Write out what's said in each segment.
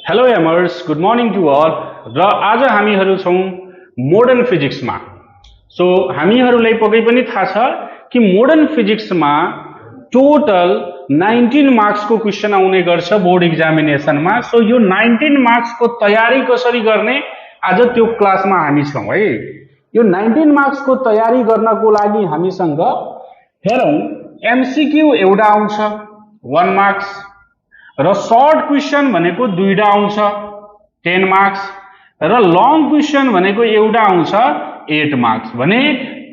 Hello aimers, good morning to all. र आज हामीहरू छौँ मोडर्न फिजिक्समा। सो हामीहरूलाई पक्कै पनि थाहा छ कि मोडर्न फिजिक्समा टोटल 19 मार्क्सको क्वेसन आउने गर्छ बोर्ड एक्जामिनेसनमा। सो यो 19 मार्क्सको तयारी कसरी गर्ने आज त्यो क्लासमा हामी छौँ है। यो 19 मार्क्सको तयारी गर्नको लागि हामीसँग हेरौँ एमसीक्यू एउटा आउँछ 1 मार्क्स र सर्ट क्वेसन भनेको दुईटा आउँछ 10 मार्क्स र लङ क्वेसन भनेको एउटा आउँछ 8 मार्क्स। भने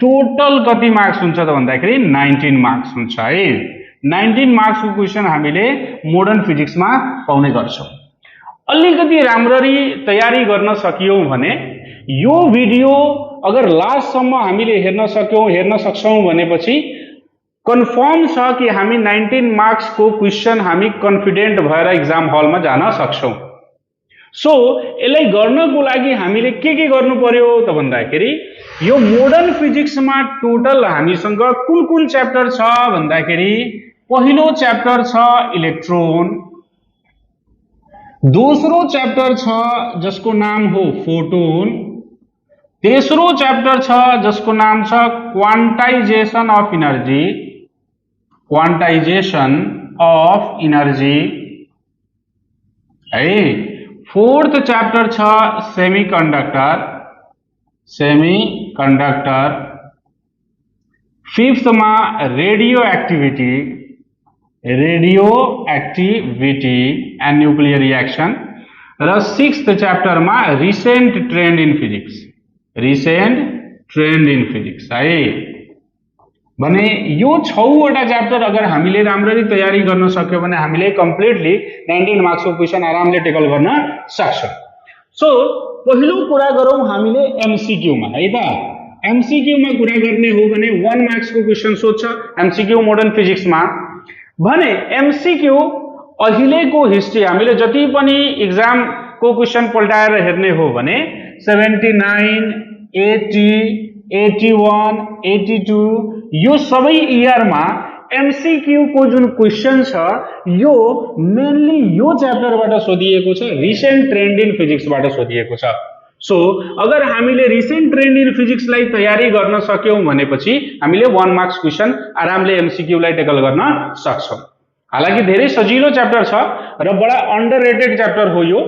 टोटल कति मार्क्स हुन्छ त भन्दाखेरि 19 मार्क्स हुन्छ है। 19 मार्क्सको क्वेसन हामीले मोडर्न फिजिक्समा पाउने गर्छौँ। अलिकति राम्ररी तयारी गर्न सकियौँ भने यो भिडियो अगर लास्टसम्म हामीले हेर्न सक्छौँ भनेपछि कन्फर्म छ कि हामी 19 मार्क्सको क्वेसन हामी कन्फिडेन्ट भएर एक्जाम हलमा जान सक्छौँ। सो यसलाई गर्नको लागि हामीले के गर्नु पर्यो त भन्दाखेरि यो मोडर्न फिजिक्समा टोटल हामीसँग कुन कुन च्याप्टर छ भन्दाखेरि पहिलो च्याप्टर छ इलेक्ट्रोन, दोस्रो च्याप्टर छ जसको नाम हो फोटोन, तेस्रो च्याप्टर छ जसको नाम छ quantisation of energy, quantisation of energy है। फोर्थ च्याप्टर छ सेमीकंडक्टर, सेमीकंडक्टर। फिफ्थमा radio activity, radio activity and nuclear reaction र सिक्स्थ च्याप्टरमा recent trend in physics, recent trend in physics है। भने यो 6वटा च्याप्टर अगर हामीले राम्ररी तयारी गर्न सक्यो भने हामीले कम्प्लिटली 19 मार्क्सको क्वेसन आरामले टेकल गर्न सक्छौँ। सो पहिलो कुरा गरौँ हामीले एमसीक्यूमा है त। एमसीक्यूमा कुरा गर्ने हो भने 1 मार्क्सको क्वेसन सोध्छ एमसीक्यू मोडर्न फिजिक्समा। भने एमसीक्यू अहिलेको हिस्ट्री हामीले जति पनि एक्जामको क्वेसन पल्टाएर हेर्ने हो भने 79, 80, 81, 82 यो सबै इयरमा एमसीक्यू को जुन क्वेसन छ यो मेनली यो च्याप्टरबाट सोधिएको छ, रिसेंट ट्रेंड इन फिजिक्सबाट सोधिएको छ। सो अगर हामीले रिसेंट ट्रेंड इन फिजिक्सलाई तयारी गर्न सक्यौं भनेपछि हामीले 1 मार्क्स क्वेसन आरामले एमसीक्यूलाई टेकल गर्न सक्छौं। हालाकि धेरै सजिलो च्याप्टर छ र बडा अन्डररेटेड च्याप्टर हो यो।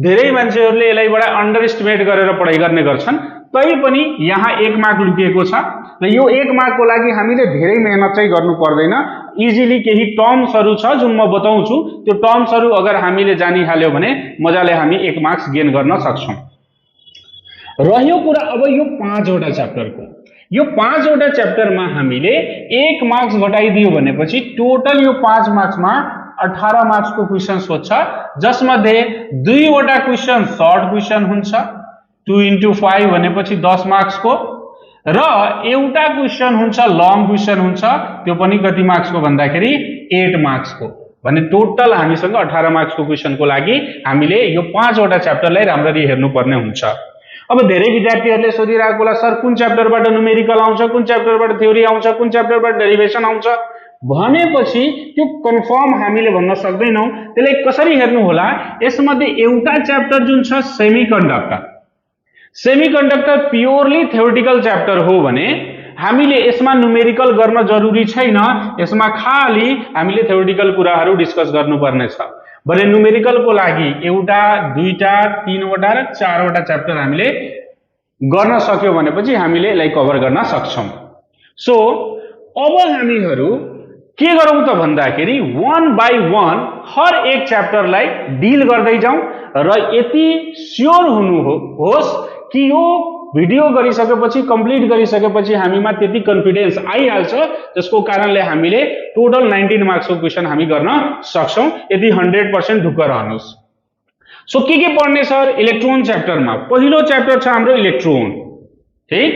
धेरै मान्छेहरूले यसलाई बडा अन्डर एस्टिमेट गरेर पढाइ गर्ने गर्छन्। तैपनि यहाँ 1 मार्क लुकेको छ र यो 1 मार्कको लागि हामीले धेरै मेहनत चाहिँ गर्नु पर्दैन। इजिली केही टर्म्सहरु छ जुन म बताउँछु, त्यो टर्म्सहरु अगर हामीले जानिहाल्यो भने मजाले हामी 1 मार्क्स गेन गर्न सक्छौं। रह्यो कुरा अब यो 5वटा च्याप्टरको। यो 5वटा च्याप्टरमा हामीले 1 मार्क्स घटाइदियो भनेपछि टोटल यो 5 मार्क्समा 18 मार्क्सको क्वेसन सोध्छ, जसमध्ये 2वटा क्वेसन सर्ट क्वेसन हुन्छ 2 into 5 भनेपछि 10 मार्क्सको र एउटा क्वेसन हुन्छ लङ क्वेसन हुन्छ, त्यो पनि कति मार्क्सको भन्दाखेरि 8 मार्क्सको। भने टोटल हामीसँग 18 मार्क्सको क्वेसनको लागि हामीले यो 5वटा च्याप्टरलाई राम्ररी हेर्नुपर्ने हुन्छ। अब धेरै विद्यार्थीहरूले सोधिरहेको होला सर कुन च्याप्टरबाट न्यूमेरिकल आउँछ, कुन च्याप्टरबाट थ्योरी आउँछ, कुन च्याप्टरबाट डेरिभेसन आउँछ भनेपछि त्यो कन्फर्म हामीले भन्न सक्दैनौं। त्यसलाई कसरी हेर्नु होला, यसमध्ये एउटा च्याप्टर जुन छ semiconductor, semiconductor purely theoretical chapter हो भने हामीले यसमा न्यूमेरिकल गर्न जरुरी छैन। यसमा खाली हामीले थ्योरेटिकल कुराहरू डिस्कस गर्नुपर्ने छ। भने न्यूमेरिकलको लागि एउटा, दुईटा, 3वटा र 4वटा च्याप्टर हामीले गर्न सक्यौं भनेपछि हामीले यसलाई कभर गर्न सक्छौं। सो अब हामीहरू के गरौँ त भन्दाखेरि 1 by 1 हर एक च्याप्टरलाई डिल गर्दै जाउँ र यति स्योर हुनुहोस् कि यो भिडियो गरिसकेपछि कम्प्लिट गरिसकेपछि हामीमा त्यति कन्फिडेन्स आइहाल्छ जसको कारणले हामीले टोटल 19 मार्क्सको क्वेसन हामी गर्न सक्छौं। यदि 100% ढुक्क रहनुहोस्। सो के पढ्ने सर इलेक्ट्रोन च्याप्टरमा? पहिलो च्याप्टर छ हाम्रो इलेक्ट्रोन, ठीक।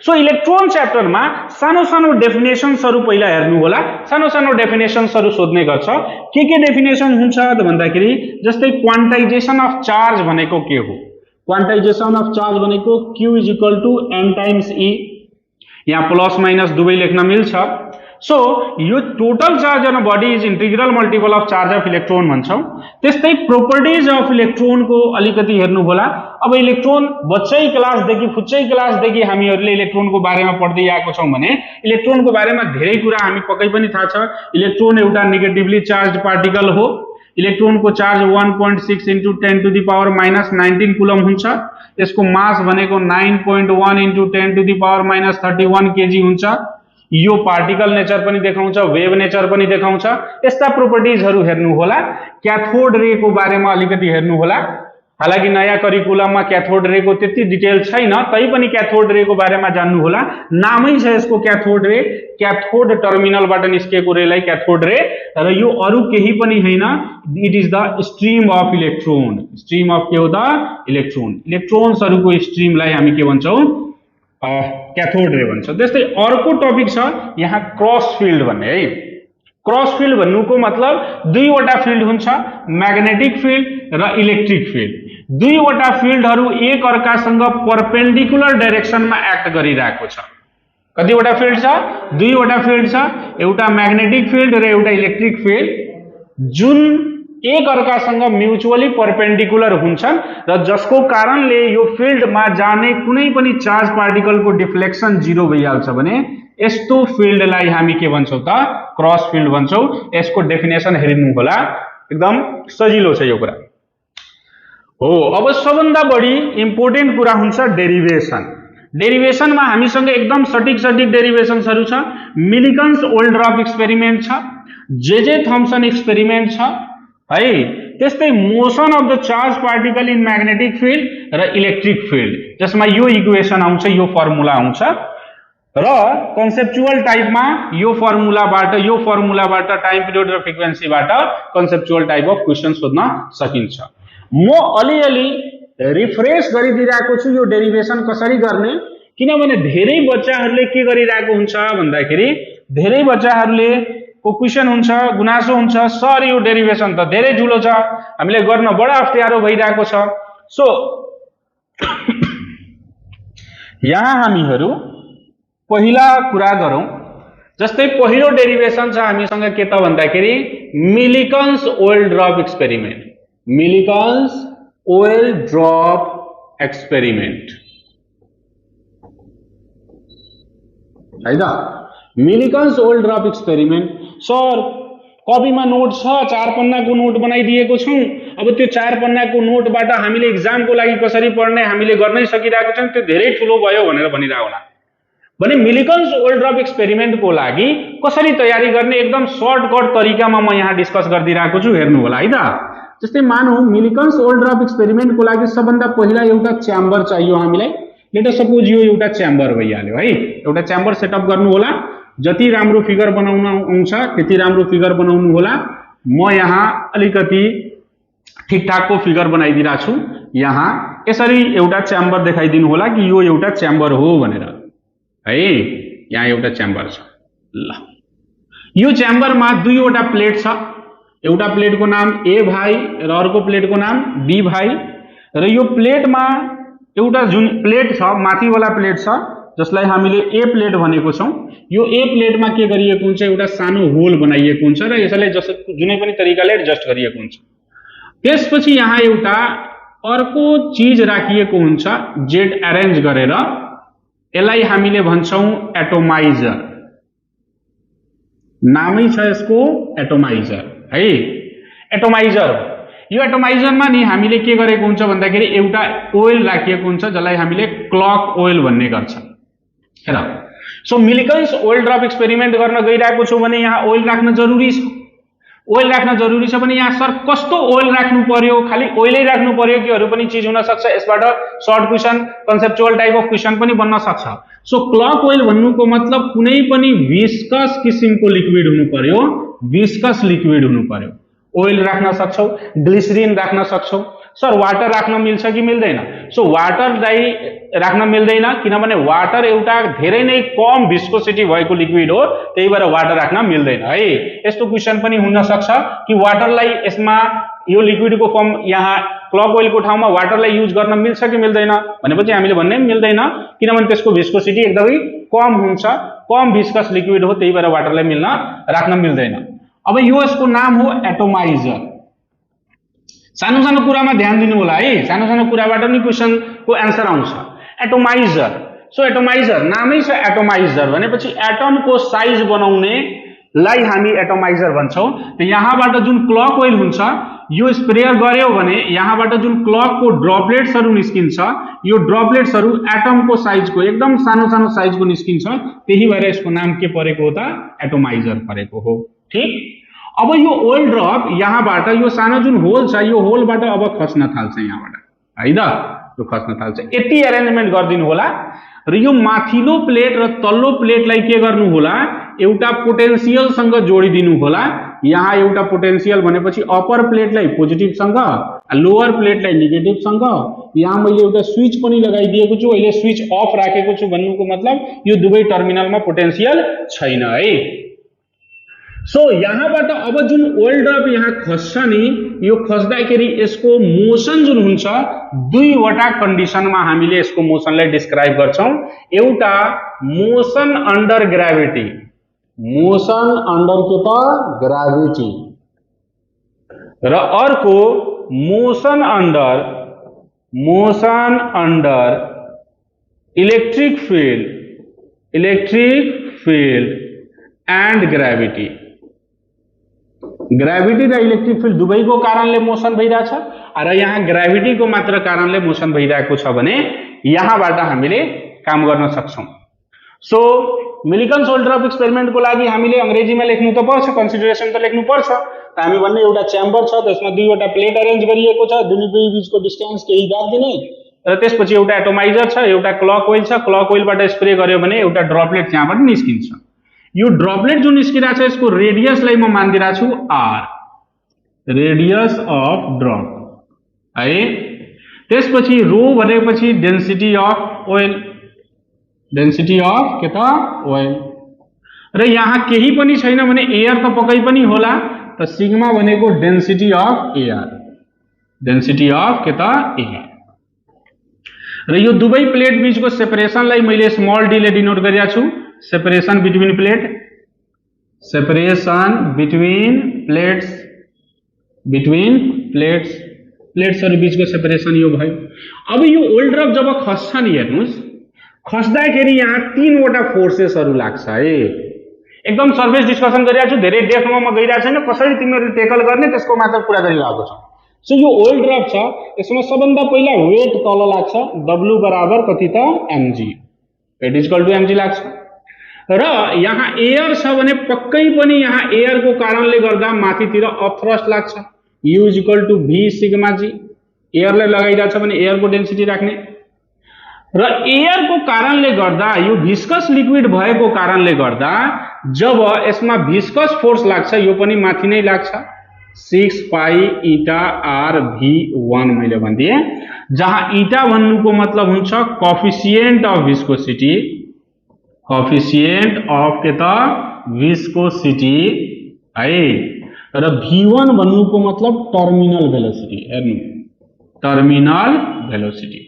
सो इलेक्ट्रोन च्याप्टरमा सानो सानो डेफिनेसन्सहरु पहिला हेर्नु होला। सानो सानो डेफिनेसन्सहरु सोध्ने गर्छ। के डेफिनेसन हुन्छ त भन्दाखेरि जस्तै क्वान्टाइजेसन अफ चार्ज भनेको के हो? क्वान्टाइजेसन अफ चार्ज भनेको Q = m × E। यहाँ प्लस माइनस दुवै लेख्न मिल्छ। सो यो total charge on body is integral multiple of charge of electron भन्छौं। त्यस्तै प्रोपर्टिज अफ इलेक्ट्रोन को अलिकति हेर्नु होला। अब इलेक्ट्रोन बच्चै क्लासदेखि फुच्चै क्लासदेखि हामीहरूले इलेक्ट्रोन को बारेमा पढ्दै आएको छौं भने इलेक्ट्रोन को बारेमा धेरै कुरा हामी पक्कै पनि थाहा छ। इलेक्ट्रोन एउटा नेगेटिभली चार्ज पार्टिकल हो। इलेक्ट्रोन को charge 1.6 into 10 to the power minus 19 coulomb हुन्छ। यसको मास भनेको 9.1 into 10 to the power minus 31 kg हुन्छ। यो पार्टिकल नेचर पनि देखाउँछ, वेव नेचर पनि देखाउँछ। यस्ता प्रोपर्टिजहरु हेर्नु होला। क्याथोड रे को बारेमा अलिकति हेर्नु होला। हालाकि नयाँ करिकुलममा क्याथोड रे को त्यति डिटेल छैन, तैपनि क्याथोड रे को बारेमा जान्नु होला। नामै छ यसको क्याथोड रे। क्याथोड टर्मिनलबाट निस्केको रेलाई क्याथोड रे, र यो अरु केही पनि हैन। It is the stream of electron. Stream of के हो त? इलेक्ट्रोन। इलेक्ट्रोन्सहरुको स्ट्रीमलाई हामी के भन्छौं? क्याथोड रे भन्छौं। त्यस्तै अर्को टपिक छ यहाँ क्रस फिल्ड भन्ने है। क्रस फिल्ड भन्नुको मतलब दुईवटा फिल्ड हुन्छ, म्याग्नेटिक फिल्ड र इलेक्ट्रिक फिल्ड। दुईवटा फिल्डहरु एक अर्कासँग परपेन्डिकुलर डाइरेक्सनमा एक्ट गरिरहेको छ। कतिवटा फिल्ड छ? दुईवटा फिल्ड छ, एउटा म्याग्नेटिक फिल्ड र एउटा इलेक्ट्रिक फिल्ड, जुन एक अर्कासँग म्युचुअली परपेन्डिकुलर हुन्छन् र जसको कारणले यो फिल्डमा जाने कुनै पनि चार्ज पार्टिकलको डिफ्लेक्सन 0 भइहाल्छ भने यस्तो फिल्डलाई हामी के भन्छौं त? क्रस फिल्ड भन्छौं। यसको डेफिनेसन हेर्नु होला, एकदम सजिलो छ यो कुरा हो। अब सबभन्दा बढी इम्पोर्टेन्ट कुरा हुन्छ डेरिवेसन। डेरिवेसनमा हामीसँग एकदम सटिक डेरिवेसन्सहरु छ। मिलिकन्स ओल्ड्रप एक्सपेरिमेन्ट छ, जे थम्सन एक्सपेरिमेन्ट छ है। त्यस्तै motion of the charge particle in magnetic field र इलेक्ट्रिक फिल्ड, जसमा यो इक्वेसन आउँछ, यो फर्मुला आउँछ, र कन्सेप्चुअल टाइपमा यो फर्मुलाबाट टाइम पिरियड र फ्रिक्वेन्सीबाट कन्सेप्चुअल टाइप अफ क्वेशन सोध्न सकिन्छ। म अलिअलि रिफ्रेश गरिदिरहेको छु यो डेरिवेसन कसरी गर्ने, किनभने धेरै बच्चाहरूले के गरिरहेको हुन्छ भन्दाखेरि धेरै बच्चाहरूले को क्वेशन हुन्छ, गुनासो हुन्छ, सर यो डेरिवेसन त धेरै ठुलो छ, हामीले गर्न बडा अप्ठ्यारो भइरहेको छ। सो यहाँ हामीहरू पहिला कुरा गरौं। जस्तै पहिलो डेरिवेसन छ हामीसँग के त भन्दाखेरि Millikan's oil drop experiment. Millikan's oil drop experiment है त। Millikan's oil drop experiment. Sir कपीमा नोट छ, 4 पन्नाको नोट बनाइदिएको छौं। अब त्यो 4 पन्नाको नोटबाट हामीले एक्जामको लागि कसरी पढ्ने हामीले गर्नै सकिरहेको छौं, त्यो धेरै ठुलो भयो भनेर भनिरा होला। भने मिलिकन्स ओइल ड्रप एक्सपेरिमेन्टको लागि कसरी तयारी गर्ने एकदम सर्टकट तरिकामा म यहाँ डिस्कस गरिदिरहेको छु, हेर्नु होला है त। जस्तै मानौ मिलिकन्स ओइल ड्रप एक्सपेरिमेन्टको लागि सबभन्दा पहिला एउटा च्याम्बर चाहियो हामीलाई। लेट अस सपोज यो एउटा च्याम्बर भइहाल्यो है। एउटा च्याम्बर सेटअप गर्नु होला। जति राम्रो फिगर बनाउन आउँछ त्यति राम्रो फिगर बनाउनु होला। म यहाँ अलिकति ठिकठाकको फिगर बनाइदिरा छु। यहाँ यसरी एउटा च्याम्बर देखाइदिनु होला कि यो एउटा च्याम्बर हो भनेर है। यहाँ एउटा च्याम्बर छ। ल यो च्याम्बरमा दुईवटा प्लेट छ। एउटा प्लेटको नाम ए भाइ र अर्को प्लेटको नाम बी भाइ, र यो प्लेटमा एउटा जुन प्लेट छ माथिवाला प्लेट छ जसलाई हामीले ए प्लेट भनेको छौं। यो ए प्लेटमा के गरिएको हुन्छ, एउटा सानो होल बनाइएको हुन्छ र यसलाई जुनै पनि तरिकाले एडजस्ट गरिएको हुन्छ। त्यसपछि यहाँ एउटा अर्को चीज राखिएको हुन्छ जेड अरेन्ज गरेर, यसलाई हामीले भन्छौं एटोमाइजर। नामै छ यसको एटोमाइजर है। एटोमाइजर यो एटोमाइजरमा नि हामीले के गरेको हुन्छ भन्दाखेरि एउटा ओइल राखिएको हुन्छ जसलाई हामीले क्लक ओइल भन्ने गर्छ हेर। So Millikan's oil drop experiment गर्न गइरहेको छु भने यहाँ ओइल राख्न जरुरी छ। ओइल राख्न जरुरी छ भने यहाँ सर कस्तो ओइल राख्नु पर्यो, खाली ओइलै राख्नु पर्यो कि अरु पनि चीज हुन सक्छ? यसबाट short question conceptual type of question पनि बन्न सक्छ। सो क्लक ओइल भन्नुको मतलब कुनै पनि विस्कस किसिमको लिक्विड हुनु पर्यो, विस्कस लिक्विड हुनु पर्यो। ओइल राख्न सक्छौ, ग्लिसरिन राख्न सक्छौ। सर वाटर राख्न मिल्छ कि मिल्दैन? सो वाटरलाई राख्न मिल्दैन, किनभने वाटर एउटा धेरै नै कम विस्कोसिटी भएको लिक्विड हो, त्यही भएर वाटर राख्न मिल्दैन है। यस्तो क्वेशन पनि हुन सक्छ कि वाटरलाई यसमा यो लिक्विडको फर्म यहाँ क्लक ओइलको ठाउँमा वाटरलाई युज गर्न मिल्छ कि मिल्दैन भनेपछि हामीले भन्ने मिल्दैन, किनभने त्यसको भिस्कोसिटी एकदमै कम हुन्छ, कम भिस्कस लिक्विड हो, त्यही भएर वाटरलाई मिल्न राख्न मिल्दैन। अब यो यसको नाम हो एटोमाइजर। सानो सानो कुरामा ध्यान दिनु होला है, सानो सानो कुराबाट पनि क्वेशनको एन्सर आउँछ। एटोमाइजर, सो एटोमाइजर नामै छ एटोमाइजर भनेपछि एटमको साइज बनाउने लाई हामी एटोमाइजर भन्छौं। त यहाँबाट जुन क्लक ओइल हुन्छ यो स्प्रेयर गर्यो भने यहाँबाट जुन क्लकको ड्रपलेट्सहरु निस्किन्छ, यो ड्रपलेट्सहरु एटमको साइजको एकदम सानो सानो साइजको निस्किन्छ, त्यही भएर यसको नाम के परेको हो त एटोमाइजर परेको हो। ठीक, अब यो ओइल ड्रप यहाँबाट यो सानो जुन होल छ यो होलबाट अब खस्न थाल्छ, यहाँबाट है त यो खस्न थाल्छ। यति अरेन्जमेन्ट गरिदिनु होला र यो माथिल्लो प्लेट र तल्लो प्लेटलाई के गर्नु होला, एउटा पोटेन्शियल सँग जोडिदिनु होला। यहाँ एउटा पोटेन्शियल भनेपछि अपर प्लेटलाई पोजिटिभ सँग, लोअर प्लेटलाई नेगेटिभ सँग। यहाँ मैले एउटा स्विच पनि लगाइदिएको छु, अहिले स्विच अफ राखेको छु भन्नुको मतलब यो दुवै टर्मिनलमा पोटेन्शियल छैन है। सो यहाँबाट अब जुन ओइल ड्रप यहाँ खस्छ नि, यो खस्दाखेरि यसको मोसन जुन हुन्छ दुईवटा कन्डिसनमा हामीले यसको मोसनलाई डिस्क्राइब गर्छौं। एउटा motion under gravity, motion under के त ग्रेभिटी, र अर्को motion under electric field and gravity. Gravity र इलेक्ट्रिक फिल्ड दुवैको कारणले मोसन भइरहेछ र यहाँ ग्रेविटीको मात्र कारणले मोसन भइरहेको छ भने यहाँबाट हामीले काम गर्न सक्छौं। सो मिलिकन्स ओइल ड्रप एक्सपेरिमेन्टको लागि हामीले अंग्रेजीमा लेख्नु त पर्छ, कन्सिडरेसन त लेख्नु पर्छ। त हामी भन्ने एउटा च्याम्बर छ, त्यसमा दुईवटा प्लेट अरेन्ज गरिएको छ, दुई बीचको डिस्टेन्स केही राख्दिने, र त्यसपछि एउटा एटोमाइजर छ, एउटा क्लक ओइल छ। क्लक ओइलबाट स्प्रे गर्यो भने एउटा ड्रपलेट यहाँबाट निस्किन्छ। यो ड्रपलेट जुन निस्किरहेछ यसको रेडियसलाई म मानिदिरहेको छु r, रेडियस अफ ड्रप है। त्यसपछि रो भनेपछि density of oil, density of के त ओइल, र यहाँ केही पनि छैन भने एयर त पक्कै पनि होला, त सिग्मा भनेको density of air, density of के त एयर। र यो दुवै प्लेट बीचको सेपरेसनलाई मैले स्मल डी ले डिनोट गरिरहेको छु। Separation between plate, separation between plates, प्लेट्सहरु बीचको सेपरेसन यो भयो। अब यो ओइल ड्रप जब खस्छ नि, हेर्नुस् खस्दाखेरि यहाँ तीनवटा फोर्सेसहरु लाग्छ है। एकदम सर्फेस डिस्कसन गरिरहेको छु, धेरै डेप्थमा म गइरहेको छैन, कसरी तिमीहरुले टेकल गर्ने त्यसको मात्र कुरा गरिरहेको छु। सो यो ओइल ड्रप छ, यसमा सबभन्दा पहिला वेट तल लाग्छ, W बराबर कति त mg, weight equal to mg लाग्छ। र यहाँ एयर छ भने पक्कै पनि यहाँ एयरको कारणले गर्दा माथितिर अपथ्रस्ट लाग्छ, U equal to v sigma g। एयरलाई लगाइरहेछ भने एयरको डेन्सिटी राख्ने, र एयरको कारणले गर्दा यो भिस्कस लिक्विड भएको कारणले गर्दा जब यसमा भिस्कस फोर्स लाग्छ यो पनि माथि नै लाग्छ, 6 पाई इटा r v1 मैले भनिदिए, जहाँ इटा भन्नुको मतलब हुन्छ coefficient of viscosity, coefficient of के त विस्कोसिटी है, र v1 भन्नुको मतलब टर्मिनल भेलोसिटी। हेर्नु टर्मिनल भेलोसिटी।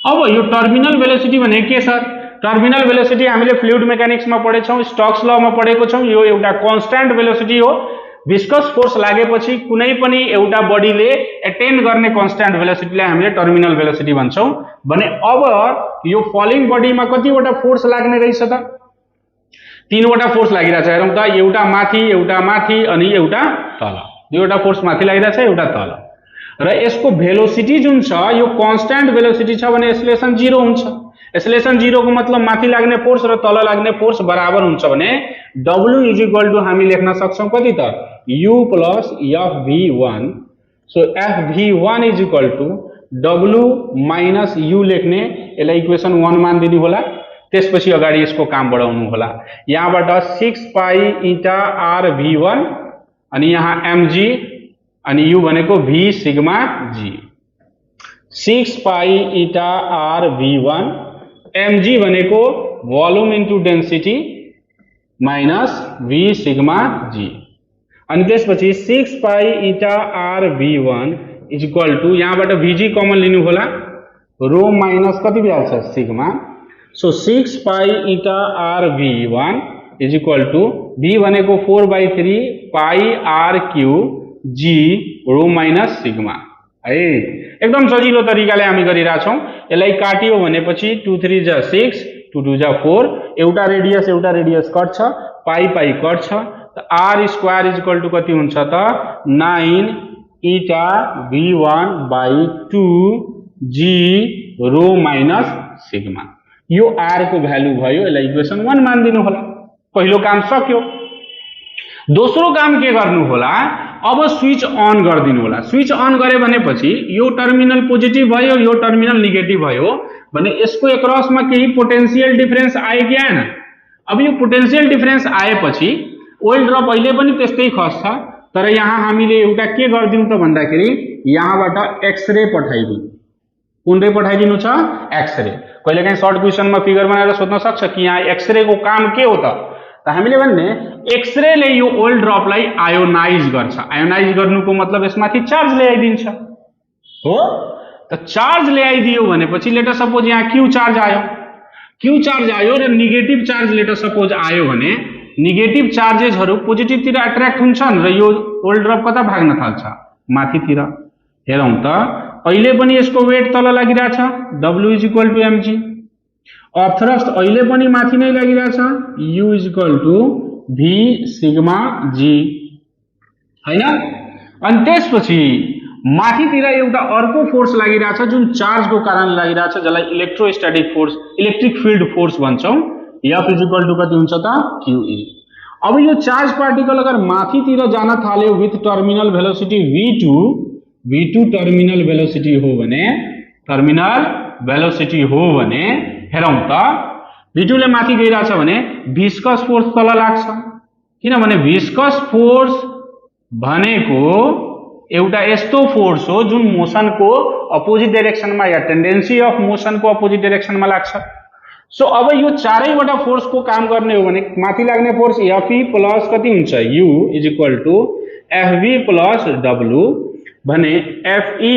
अब यो टर्मिनल भेलोसिटी भने के छ? टर्मिनल भेलोसिटी हामीले फ्लुइड मेकानिक्समा पढेछौं, स्टोक्स लमा पढेको छौं। यो एउटा कन्स्टेन्ट भेलोसिटी हो। विस्कस फोर्स लागेपछि कुनै पनि एउटा बडीले एटेन गर्ने कन्स्टेन्ट भेलोसिटीलाई हामीले टर्मिनल भेलोसिटी भन्छौं भने अब यो फलिङ बडीमा कतिवटा फोर्स लाग्ने रहेछ त? तीनवटा फोर्स लागिरहेछ। हेरौं त, एउटा माथि अनि एउटा तल। दुईवटा फोर्स माथि लागिरहेछ, एउटा तल। र यसको भेलोसिटी जुन छ यो कन्स्टेन्ट भेलोसिटी छ भने एक्सेलरेसन 0 हुन्छ। एक्सेलरेसन 0 को मतलब माथि लाग्ने फोर्स र तल लाग्ने फोर्स बराबर हुन्छ भने W इज इक्वल टु हामी लेख्न सक्छौं कति त? U plus FV1। So FV1 is equal to W minus U लेख्ने, यसलाई इक्वेसन 1 मान दिनु होला। त्यसपछि अगाडि यसको काम बढाउनु होला। यहाँबाट 6 पाई इटा R V1 अनि यहाँ mg अनि U भनेको V sigma G। 6 pi eta R V1, mg भनेको volume into density minus V sigma G। अनि त्यसपछि 6 pi eta r v1 is equal to यहाँबाट vg कमन लिनु होला रो माइनस कति भइहाल्छ sigma so 6 pi eta r v1 is equal to v भनेको 4/3 pi r cube g rho minus sigma है एकदम सजिलो तरिकाले हामी गरिरा छौं यसलाई काटियो भनेपछि 2 3 जा 6 2 2 जा 4 एउटा रेडियस कट छ पाई पाई कट छ त r square is equal to कति हुन्छ त 9 eta v1 by 2 g rho minus sigma यो r को भ्यालु भयो यसलाई इक्वेसन 1 मानिदिनु होला पहिलो काम सक्यो दोस्रो काम के गर्नु होला अब स्विच अन गरिदिनु होला स्विच अन गरे भनेपछि यो टर्मिनल पोजिटिभ भयो यो टर्मिनल नेगेटिभ भयो भने यसको एक्रसमा केही पोटेन्शियल डिफरेन्स आयो कि आएन अब यो पोटेन्शियल डिफरेन्स आएपछि ओइल ड्रप अहिले पनि त्यस्तै खस्छ तर यहाँ हामीले एउटा के गर्दियौं त भन्दाखेरि यहाँबाट एक्सरे पठाइदिउँ कुन रे पठाइदिनु छ एक्सरे कहिलेकाहीँ सर्ट क्वेशनमा फिगर बनाएर सोध्न सक्छ कि यहाँ एक्सरे को काम के हो त हामीले भन्ने एक्सरे ले यो ओइल ड्रपलाई आयोनाइज गर्छ आयोनाइज गर्नुको मतलब यसमाथि चार्ज ल्याइदिन्छ हो त चार्ज ल्याइदियो भनेपछि लेट अस सपोज यहाँ क्यू चार्ज आयो र negative charge let us suppose आयो भने नेगेटिभ चार्जेसहरु पोजिटिभ तिर अट्र्याक्ट हुन्छन् र यो ओइल ड्रप कता भाग्न थाल्छ माथितिर हेरौं त अहिले पनि यसको वेट तल लागिरहेछ W is equal to mg of thrust अहिले पनि माथि नै लागिरहेछ U is equal to v sigma g हैन अनि त्यसपछि माथितिर एउटा अर्को फोर्स लागिरहेछ जुन चार्ज को कारण लागिरहेछ जसलाई electrostatic force electric field force भन्छौं F इज इक्वल टू कति हुन्छ त QE अब यो चार्ज पार्टिकल अगर माथितिर जान थाल्यो with terminal velocity v2 terminal velocity हो भने हेरौं त v2 ले माथि गइराछ भने विस्कस फोर्स तल लाग्छ किनभने विस्कस फोर्स भनेको एउटा यस्तो फोर्स हो जुन मोशन को अपोजिट डाइरेक्सनमा या टेन्डेन्सी अफ मोशन को अपोजिट डाइरेक्सनमा लाग्छ सो अब यो चारैवटा फोर्स को काम गर्ने हो भने माथि लाग्ने फोर्स Fe प्लस कति हुन्छ U is equal to Fv plus W भने Fe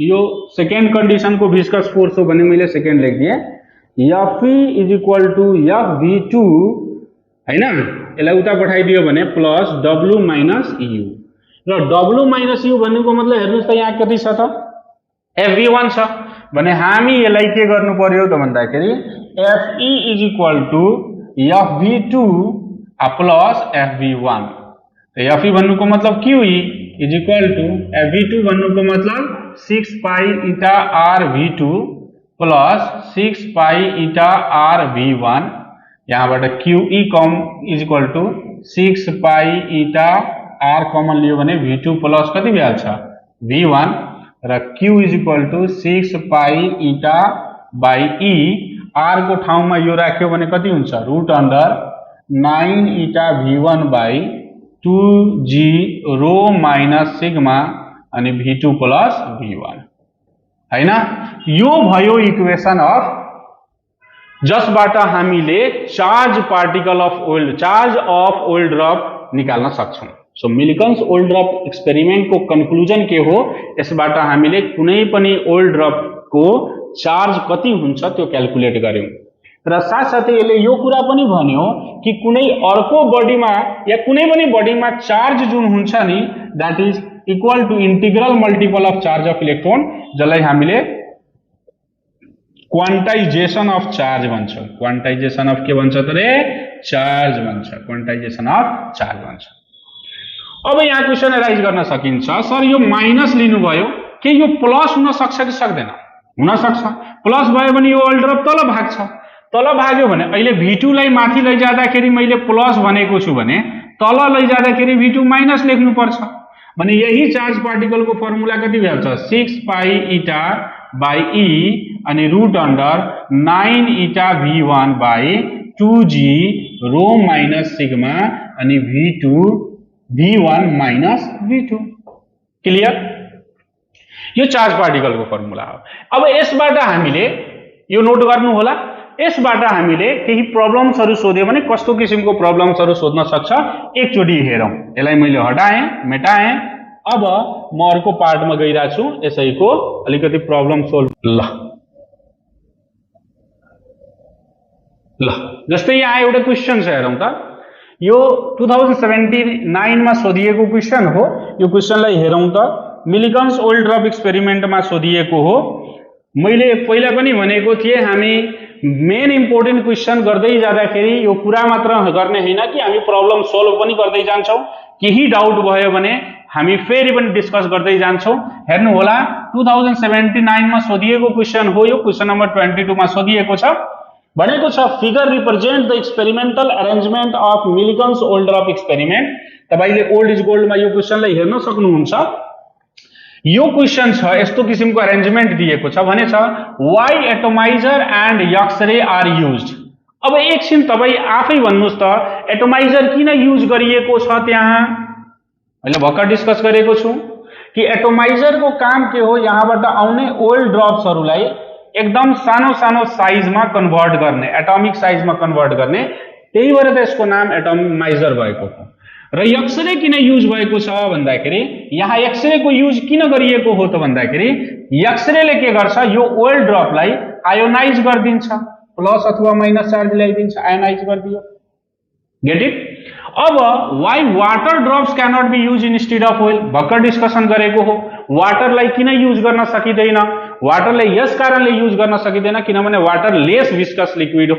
यो सेकेन्ड कंडीशन को विस्कस फोर्स हो भने मैले सेकेन्ड लेख दिए Fe is equal to Fv2 हैन यसलाई उता पठाइदियो भने प्लस W माइनस U र W माइनस U भन्नुको मतलब हेर्नुस् त यहाँ कति छ त Fv1 छ भने हामी यसलाई के गर्नु पर्यो त भन्दाखेरि Fe is equal to Fv2 plus Fv1 त Fe भन्नुको मतलब QE is equal to Fv2 भन्नुको मतलब 6 pi eta r v2 plus 6 pi eta r v1 यहाँबाट QE कम is equal to 6 pi eta r common लियो भने v2 प्लस कति भइहाल्छ v1 र Q is equal to 6 pi eta by e r को ठाउँमा यो राख्यो भने कति हुन्छ route under 9 eta v1 by 2g row minus sigma अनि v2 प्लस v1 हैन यो भयो इक्वेसन अफ जसबाट हामीले चार्ज अफ ओइल ड्रप निकाल्न सक्छौं सो मिल्कन्स ओइल ड्रप एक्सपेरिमेन्ट को कन्क्लुजन के हो यसबाट हामीले कुनै पनि ओइल ड्रप को चार्ज कति हुन्छ त्यो क्याल्कुलेट गर्यौं र साथसाथै यसले यो कुरा पनि भन्यो कि कुनै अर्को बडीमा या कुनै पनि बडीमा चार्ज जुन हुन्छ नि that is equal to integral multiple of charge of electron जसलाई हामीले क्वान्टाइजेसन अफ चार्ज भन्छौं क्वान्टाइजेसन अफ के भन्छ त रे चार्ज भन्छ क्वान्टाइजेसन अफ चार्ज भन्छ अब यहाँ क्वेशन राइज गर्न सकिन्छ सर यो माइनस लिनुभयो के यो प्लस हुन सक्छ कि सक्दैन हुन सक्छ प्लस भयो भने यो ओइल ड्रप तल भाग्छ तल भाग्यो भने अहिले v2 लाई माथि लैजाँदाखेरि मैले प्लस भनेको छु भने तल लैजाँदाखेरि v2 माइनस लेख्नु पर्छ भने यही चार्ज पार्टिकल को फर्मुला कति भइहाल्छ 6 पाई इटा बाई e अनि route under 9 eta v1 by 2g row minus sigma अनि v1 माइनस v2 क्लियर यो चार्ज पार्टिकल को फर्मुला हो अब यसबाट हामीले यो नोट गर्नु होला यसबाट हामीले केही प्रब्लम्सहरु सोध्यो भने कस्तो किसिमको प्रब्लम्सहरु सोध्न सक्छ एकचोटी हेरौं। यसलाई मैले हटाएँ मेटाएँ। अब म अर्को पार्टमा गइरा छु यसैको अलिकति प्रब्लम सोल्भ। ल जस्तै यहाँ एउटा क्वेशन छ हेरौं त। यो 2079 मा सोधिएको क्वेशन हो। यो क्वेशनलाई हेरौं त। मिलिकन्स ओल्ड ड्रप एक्सपेरिमेन्टमा सोधिएको हो। मैले पहिला पनि भनेको थिए हामी मेन इम्पोर्टेन्ट क्वेशन गर्दै जाँदाखेरि यो कुरा मात्र गर्ने हैन कि हामी प्रब्लम सोल्भ पनि गर्दै जान्छौं। केही डाउट भयो भने हामी फेरि पनि डिस्कस गर्दै जान्छौं। हेर्नु होला 2079 मा सोधिएको क्वेशन हो। यो क्वेशन नम्बर 22 मा सोधिएको छ। भनेको छ figure represent the experimental arrangement of Millikan's oil drop experiment. तपाईले ओल्ड इज गोल्ड मा यो क्वेशनलाई हेर्न सक्नुहुन्छ। यो क्वेशन छ यस्तो किसिमको अरेन्जमेन्ट दिएको छ भने छ why atomiser and X-ray are used. अब एकछिन तपाई आफै भन्नुस् त एटोमाइजर किन युज गरिएको छ त्यहाँ। मैले भर्खर डिस्कस गरेको छु कि एटोमाइजर को काम के हो, यहाँबाट आउने ओल्ड ड्रप्सहरुलाई एकदम सानो सानो साइजमा कन्भर्ट गर्ने, एटोमिक साइजमा कन्भर्ट गर्ने। त्यही भएर त यसको नाम एटोमाइजर भएको हो। र एक्स-रे किन युज भएको छ भन्दाखेरि यहाँ एक्स-रे को युज किन गरिएको हो त भन्दाखेरि एक्स-रे ले के गर्छ यो ओल्ड ड्रपलाई आयोनाइज गरिदिन्छ, प्लस अथवा माइनस चार्ज ल्याइदिन्छ, आयोनाइज गरिदियो। Get it. अब why water drops can not be use instead of oil, भर्खर डिस्कसन गरेको हो। वाटरलाई किन युज गर्न सकिदैन, वाटरलाई यस कारणले युज गर्न सकिदैन किनभने वाटर लेस विस्कस लिक्विड हो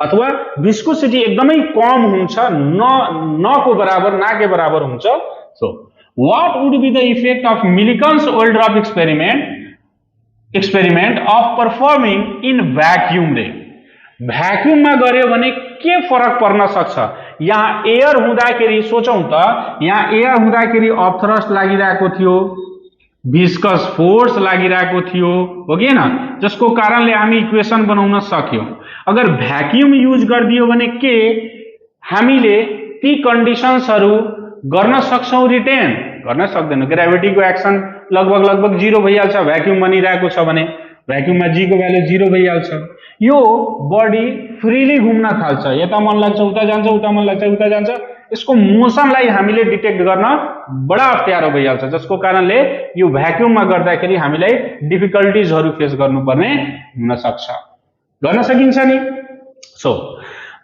अथवा विस्कोसिटी एकदमै कम हुन्छ, न को बराबर ना के बराबर हुन्छ। So what would be the effect of Millikan's oil drop experiment of performing in vacuum रे। भ्याक्युम में गर्यो भने के फरक पर्न सक्छ। यहाँ एयर हुँदाखेरि सोचौं त, यहाँ एयर हुँदाखेरि अपथ्रस्ट लागिरहेको थियो, विस्कस फोर्स लागिरहेको थियो, हो कि हैन, जसको कारणले हामी इक्वेसन बनाउन सक्यौं। अगर भ्याक्युम युज गरिदियो भने के हामीले ती कन्डिसन्सहरु गर्न सक्छौं रिटेन, गर्न सक्दैनौं। ग्रेभिटीको एक्सन लगभग 0 भइहाल्छ भ्याक्युम बनिरहेको छ भने। भ्याक्युममा जी को भ्यालु 0 भइहाल्छ। यो बडी फ्रीली घुम्न थाल्छ, यता मन लाग्छ उता जान्छ, उता मन लाग्छ उता जान्छ। यसको मोसनलाई हामीले डिटेक्ट गर्न बडा अप्ठ्यारो भइहाल्छ, जसको कारणले यो भ्याक्युममा गर्दाखेरि हामीलाई डिफिकल्टीजहरु फेस गर्नुपर्ने हुन सक्छ। गर्न सकिन्छ नि। सो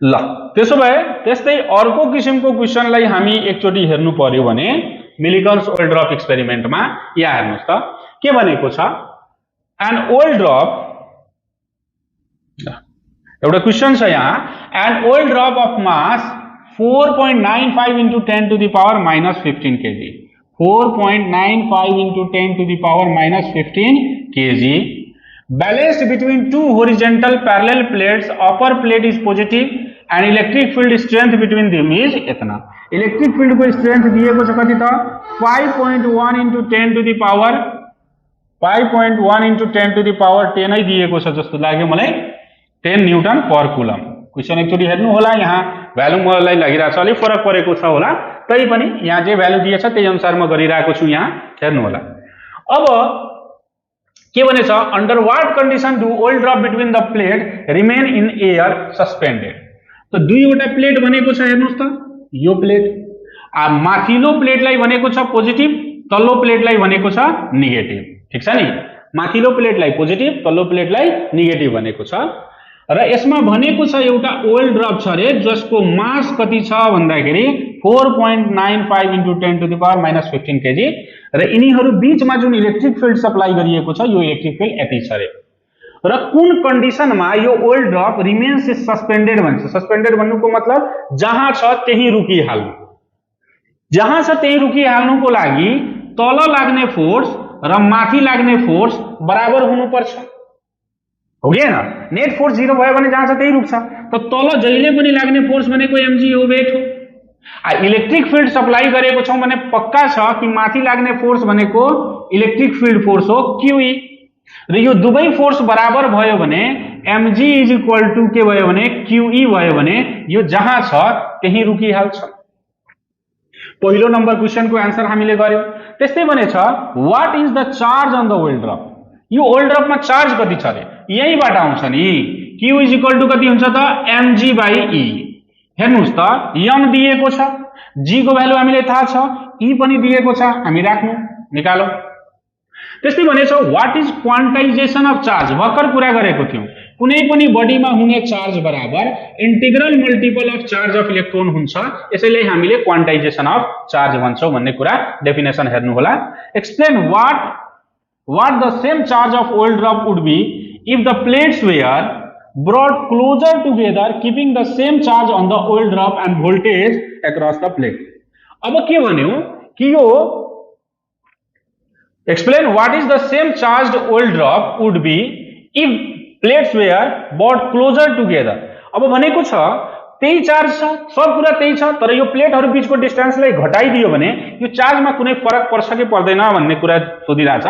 ल त्यसो भए त्यस्तै अर्को किसिमको क्वेशनलाई हामी एकचोटी हेर्नु पर्यो भने मिलिकन्स ओल्ड ड्रप एक्सपेरिमेन्टमा यहाँ हेर्नुस् त के भनेको छ। एन ओल्ड ड्रप, एउटा क्वेशन छ यहाँ, an oil drop of mass 4.95 into 10 to the power minus 15 kg, 4.95 into 10 to the power minus 15 kg, balanced between two horizontal parallel plates, upper plate is positive and electric field strength between them is इतना। Electric field को strength दिएको छ कति त 5.1 into 10 to the power 5.1 into 10 to the power 10 नै दिएको छ जस्तो लाग्यो मलाई, 10 न्यूटन पर कुलम। क्वेशन एकचोटी हेर्नु होला, यहाँ भ्यालु मलाई लागिरा छ अलिक फरक परेको छ होला, तै पनि यहाँ जे भ्यालु दिएछ त्यही अनुसार म गरिरहेको छु, यहाँ हेर्नु होला। अब के भनेछ, under what condition do old drop between the plate remain in air suspended. तो दुईवटा प्लेट भनेको छ हेर्नुस् त, यो प्लेट आ माथिल्लो प्लेटलाई भनेको छ पोजिटिभ, तल्लो प्लेटलाई भनेको छ नेगेटिभ। ठीक छ नि, माथिल्लो प्लेटलाई पोजिटिभ, तल्लो प्लेटलाई नेगेटिभ भनेको छ। र यसमा भनेको छ एउटा ओल्ड ड्रप छ रे जसको मास कति छ भन्दाखेरि 4.95 into 10 to the power minus 15 kg र यिनीहरु बीचमा जुन इलेक्ट्रिक फिल्ड सप्लाई गरिएको छ यो इलेक्ट्रिक फिल्ड यति छ रे। र कुन कन्डिसनमा यो ओल्ड ड्रप रिमेन्स सस्पेन्डेड भन्छ। सस्पेन्डेड भन्नुको मतलब जहाँ छ त्यही रुकिहाल्नु, जहाँ छ त्यही रुकिहाल्नुको लागि तल लाग्ने फोर्स र माथि लाग्ने फोर्स बराबर हुनुपर्छ, हो कि हैन। नेट फोर्स 0 भयो भने जहाँ छ त्यही रुक्छ, त तल जहिले पनि लाग्ने फोर्स भनेको mg हो, वेट हो। आ इलेक्ट्रिक फिल्ड सप्लाई गरेको छौं भने पक्का छ कि माथि लाग्ने फोर्स भनेको इलेक्ट्रिक फिल्ड फोर्स हो QE, र यो दुवै फोर्स बराबर भयो भने mg इज इक्वल टु के भयो भने QE भयो भने यो जहाँ छ त्यही रुकिहाल्छ। पहिलो नम्बर क्वेशनको आन्सर हामीले गर्यौं। त्यस्तै भने छ what is the charge on the oil drop. यो ओल्ड ड्रपमा चार्ज कति छ रे, यहीबाट आउँछ नि q इज इक्वल टु कति हुन्छ त mg बाई e। हेर्नुस् त m दिएको छ, g को भ्यालु हामीले थाहा छ, e पनि दिएको छ, हामी राख्नु निकालौ। त्यस्तै भनेछ what is quantisation of charge, भर्खर कुरा गरेको थियौं कुनै पनि बडीमा हुने चार्ज बराबर integral multiple of charge of electron हुन्छ, यसैले हामीले क्वान्टाइजेसन अफ चार्ज भन्छौं भन्ने कुरा डेफिनेसन हेर्नु होला। Explain what the same charge of oil drop would be if the plates were brought closer together keeping the same charge on the oil drop and voltage across the plate। अब के भन्यो कि यो explain what is the same charged oil drop would be if plates were brought closer together। अब भनेको छ त्यही charge छ, सब कुरा त्यही छ, तर यो प्लेटहरु बीचको डिस्टेन्सलाई घटाइदियो भने यो चार्जमा कुनै फरक पर्छ कि पर्दैन भन्ने कुरा सोधिरहेछ।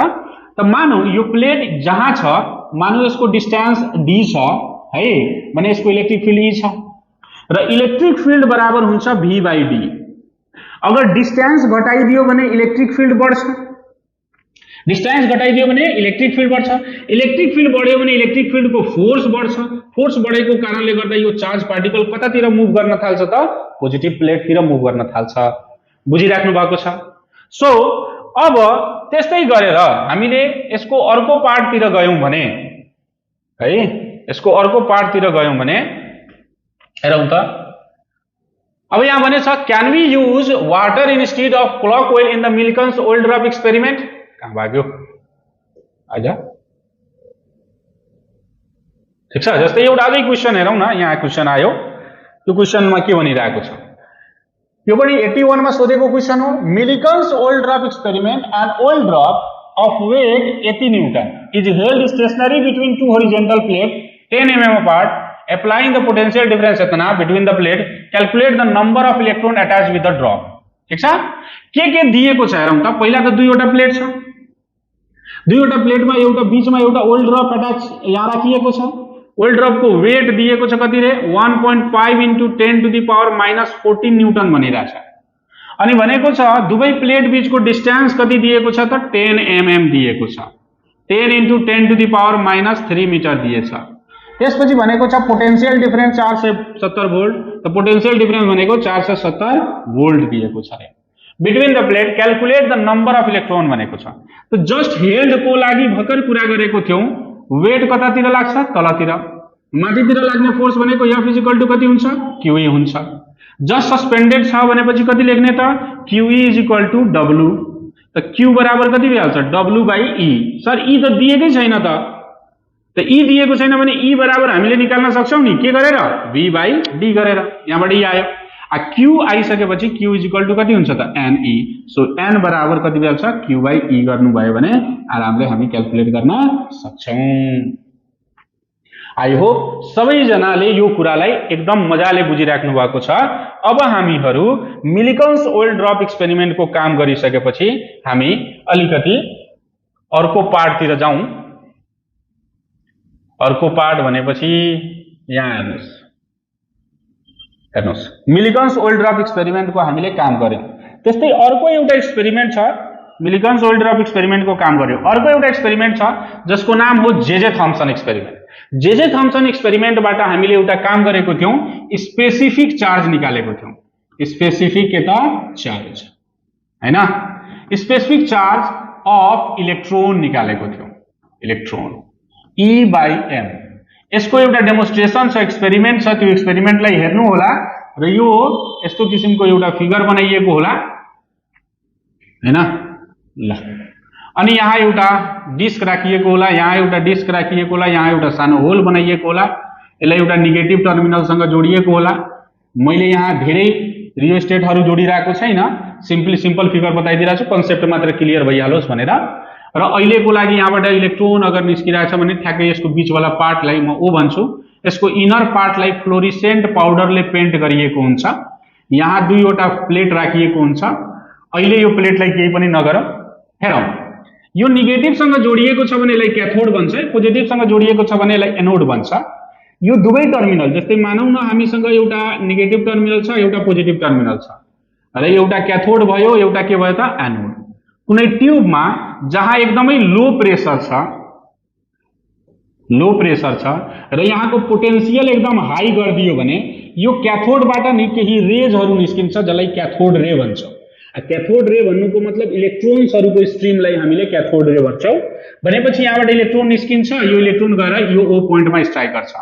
त मानौ यो प्लेट जहाँ छ, मानौ यसको डिस्टेन्स d छ है भने यसको इलेक्ट्रिक फिल्ड e छ र इलेक्ट्रिक फिल्ड बराबर हुन्छ v बाई d। अगर डिस्टेन्स घटाइदियो भने इलेक्ट्रिक फिल्ड बढ्छ, डिस्टेन्स घटाइदियो भने इलेक्ट्रिक फिल्ड बढ्छ, इलेक्ट्रिक फिल्ड बढ्यो भने इलेक्ट्रिक फिल्डको फोर्स बढ्छ, फोर्स बढेको कारणले गर्दा यो चार्ज पार्टिकल कतातिर मुभ गर्न थाल्छ त पोजिटिभ प्लेटतिर मुभ गर्न थाल्छ। बुझिराख्नु भएको छ। सो अब त्यस्तै गरेर हामीले यसको अर्को पार्टतिर गयौं भने है, यसको अर्को पार्टतिर गयौं भने हेरौं त। अब यहाँ भनेछ can we use water instead of clock oil in the Millikan's oil drop experiment. कहाँ भाग्यो आजा, ठिक छ। जस्तै एउटा अझै क्वेशन हेरौं न, यहाँ क्वेशन आयो, त्यो क्वेशनमा के भनिरहेको छ, यो पनि 81 मा सोधेको क्वेशन हो। Millikan's oil drop experiment and oil drop of weight 80 newton is held stationary between two horizontal plate 10 mm apart applying the potential difference इतना between the plate calculate the number of electron attached with the drop। ठीक छ, के दिएको छ हेरौं त। पहिला त दुईवटा प्लेट छ, दुईवटा प्लेटमा एउटा बीचमा एउटा ओइल ड्रप अट्याच यहाँ राखिएको छ। ओइल ड्रपको वेट दिएको छ कति रे 1.5 into 10 to the power -14 newton भनिरहेछ। अनि भनेको छ दुवै प्लेट बीचको डिस्टेन्स कति दिएको छ त 10 mm दिएको छ, 10 into 10 to the power -3 metre दिएछ। त्यसपछि भनेको छ पोटेन्शियल डिफरेन्स 470 भोल्ट, त पोटेन्शियल डिफरेन्स भनेको 470 भोल्ट दिएको छ रे। Between the plate calculate the number of electron भनेको छ। त जस्ट हेल्ड को लागि भर्खर कुरा गरेको थियौ, वेट कतातिर लाग्छ तलतिर, माथितिर लाग्ने फोर्स भनेको F इज इक्वल टु कति हुन्छ QE हुन्छ। जस्ट सस्पेन्डेड छ भनेपछि कति लेख्ने त QE is equal to W। त Q बराबर कति भइहाल्छ W by E। Sir E त दिएकै छैन त E दिएको छैन भने E बराबर हामीले निकाल्न सक्छौं नि के गरेर V बाई D गरेर, यहाँबाट E आयो। आ Q आइसकेपछि Q इज इक्वल टु कति हुन्छ त NE। सो N बराबर कति भइहाल्छ Q बाई E गर्नु भयो भने आरामले हामी क्याल्कुलेट गर्न सक्छौं। आई होप सबैजनाले यो कुरालाई एकदम मजाले बुझिराख्नु भएको छ। अब हामीहरू मिल्कन्स ओइल ड्रप एक्सपेरिमेन्टको काम गरिसकेपछि हामी अलिकति अर्को पार्टतिर जाउँ। अर्को पार्ट भनेपछि यहाँ हेर्नुस्, हेर्नुस् मिल्कन्स ओइल ड्रप एक्सपेरिमेन्टको हामीले काम गर्यौं। त्यस्तै अर्को एउटा एक्सपेरिमेन्ट छ, मिल्कन्स ओइल ड्रप एक्सपेरिमेन्टको काम गर्यो। अर्को एउटा एक्सपेरिमेन्ट छ जसको नाम हो जे थम्सन एक्सपेरिमेन्ट। जे थम्सन एक्सपेरिमेन्टबाट हामीले एउटा काम गरेको थियौं, स्पेसिफिक चार्ज निकालेको थियौं। स्पेसिफिक के त चार्ज हैन, स्पेसिफिक चार्ज अफ इलेक्ट्रोन निकालेको थियौं, इलेक्ट्रोन E बाई M। यसको एउटा डेमोन्स्ट्रेसन छ, एक्सपेरिमेन्ट छ, त्यो एक्सपेरिमेन्टलाई हेर्नु होला र यो यस्तो किसिमको एउटा फिगर बनाइएको होला हैन ल। अनि यहाँ एउटा डिस्क राखिएको होला, यहाँ एउटा डिस्क राखिएको होला, यहाँ एउटा सानो होल बनाइएको होला, यसलाई एउटा नेगेटिभ टर्मिनलसँग जोडिएको होला। मैले यहाँ धेरै रियोस्टेटहरु जोडिरहेको छैन, सिम्पल फिगर बताइदिरहेको छु, कन्सेप्ट मात्र क्लियर भइहालोस् भनेर। र अहिलेको लागि यहाँबाट इलेक्ट्रोन अगर निस्किरहेछ भने ठ्याक्कै यसको बीचवाला पार्टलाई म O भन्छु। यसको इनर पार्टलाई फ्लोरिसेन्ट पाउडरले पेन्ट गरिएको हुन्छ। यहाँ दुईवटा प्लेट राखिएको हुन्छ। अहिले यो प्लेटलाई केही पनि नगरौँ, हेरौँ यो नेगेटिभसँग जोडिएको छ भने यसलाई क्याथोड भन्छ, पोजिटिभसँग जोडिएको छ भने यसलाई एनोड भन्छ। यो दुवै टर्मिनल जस्तै मानौ न हामीसँग एउटा नेगेटिभ टर्मिनल छ, एउटा पोजिटिभ टर्मिनल छ र एउटा क्याथोड भयो, एउटा के भयो त एनोड। कुनै ट्युबमा जहाँ एकदमै लो प्रेसर छ, लो प्रेसर छ र यहाँको पोटेन्शियल एकदम हाई गरिदियो भने यो क्याथोडबाट नि केही रेजहरू निस्किन्छ जसलाई क्याथोड रे भन्छ। क्याथोड रे भन्नुको मतलब इलेक्ट्रोन्सहरूको स्ट्रिमलाई हामीले क्याथोड रे भन्छौँ। भनेपछि यहाँबाट इलेक्ट्रोन निस्किन्छ, यो इलेक्ट्रोन गएर यो ओ पोइन्टमा स्ट्राइक गर्छ।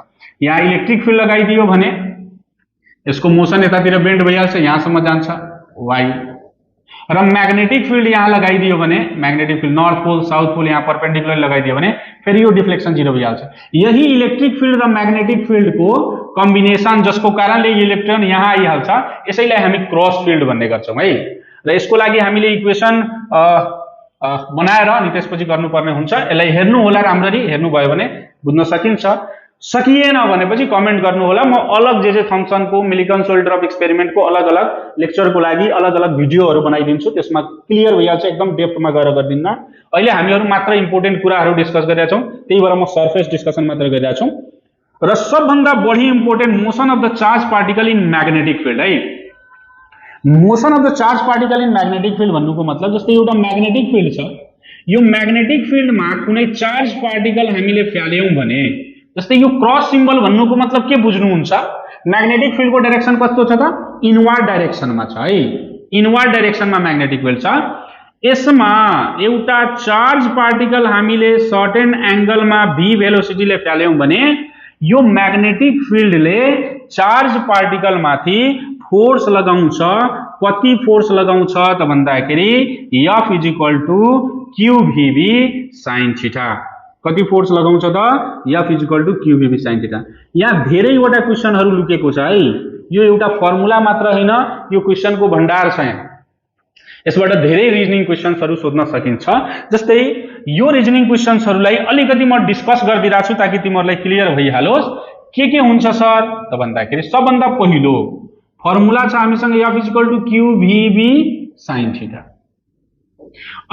यहाँ इलेक्ट्रिक फिल्ड लगाइदियो भने यसको मोसन यतातिर बेन्ड भइहाल्छ, यहाँसम्म जान्छ वाई। र म्याग्नेटिक फिल्ड यहाँ लगाइदियो भने magnetic field north pole south pole यहाँ परपेन्डिकुलर लगाइदियो भने फेरि यो डिफ्लेक्सन 0 भइहाल्छ। यही इलेक्ट्रिक फिल्ड र म्याग्नेटिक फिल्डको कम्बिनेसन जसको कारणले इलेक्ट्रोन यहाँ आइहाल्छ, यसैलाई हामी क्रस फिल्ड भन्ने गर्छौँ है। र यसको लागि हामीले इक्वेसन बनाएर अनि त्यसपछि गर्नुपर्ने हुन्छ। यसलाई हेर्नु होला, राम्ररी हेर्नुभयो भने बुझ्न सकिन्छ। सकिएन भनेपछि कमेन्ट गर्नु होला। म अलग जे फंक्शनको मिलिकन्स सोल्डर अफ एक्सपेरिमेन्टको अलग अलग लेक्चरको लागि अलग अलग भिडियोहरू बनाइदिन्छु, त्यसमा क्लियर भइहाल्छ, एकदम डेप्थमा गएर गर्दिन्न। अहिले हामीहरू मात्र इम्पोर्टेन्ट कुराहरू डिस्कस गरिरहेका छौँ, त्यही भएर म सरफेस डिस्कसन मात्र गरिरहेका छौँ। र सबभन्दा बढी important motion of the charge particle in magnetic field है। Motion of the charge particle in magnetic field भन्नुको मतलब जस्तै एउटा म्याग्नेटिक फिल्ड छ, यो म्याग्नेटिक फिल्डमा कुनै चार्ज पार्टिकल हामीले फ्याल्यौं भने, जस्तै यो क्रस सिम्बल भन्नुको मतलब के बुझ्नुहुन्छ, म्याग्नेटिक फिल्डको डाइरेक्सन कस्तो छ त इनवर्ड डाइरेक्सनमा छ है। इनवर्ड डाइरेक्सनमा म्याग्नेटिक फिल्ड छ। यसमा एउटा चार्ज पार्टिकल हामीले सर्टेन एंगलमा v भेलोसिटीले फ्याल्यौं भने यो म्याग्नेटिक फिल्डले चार्ज पार्टिकल माथि फोर्स लगाउँछ। कति फोर्स लगाउँछ त भन्दाखेरि F = QVB sin थीटा। कति फोर्स लगाउँछ त F = QVB sin थीटा। यहाँ धेरैवटा क्वेशनहरू लुकेको छ है। यो एउटा फर्मुला मात्र हैन, यो क्वेशनको भण्डार छ। यसबाट धेरै रिजनिङ क्वेशन्सहरू सोध्न सकिन्छ। जस्तै यो रिजनिङ क्वेशन्सहरूलाई अलिकति म डिस्कस गरिदिरहेको छु ताकि तिमीहरूलाई क्लियर भइहालोस् के हुन्छ सर त भन्दाखेरि सबभन्दा पहिलो फर्मुला छ हामीसँग F = QVB sin थीटा।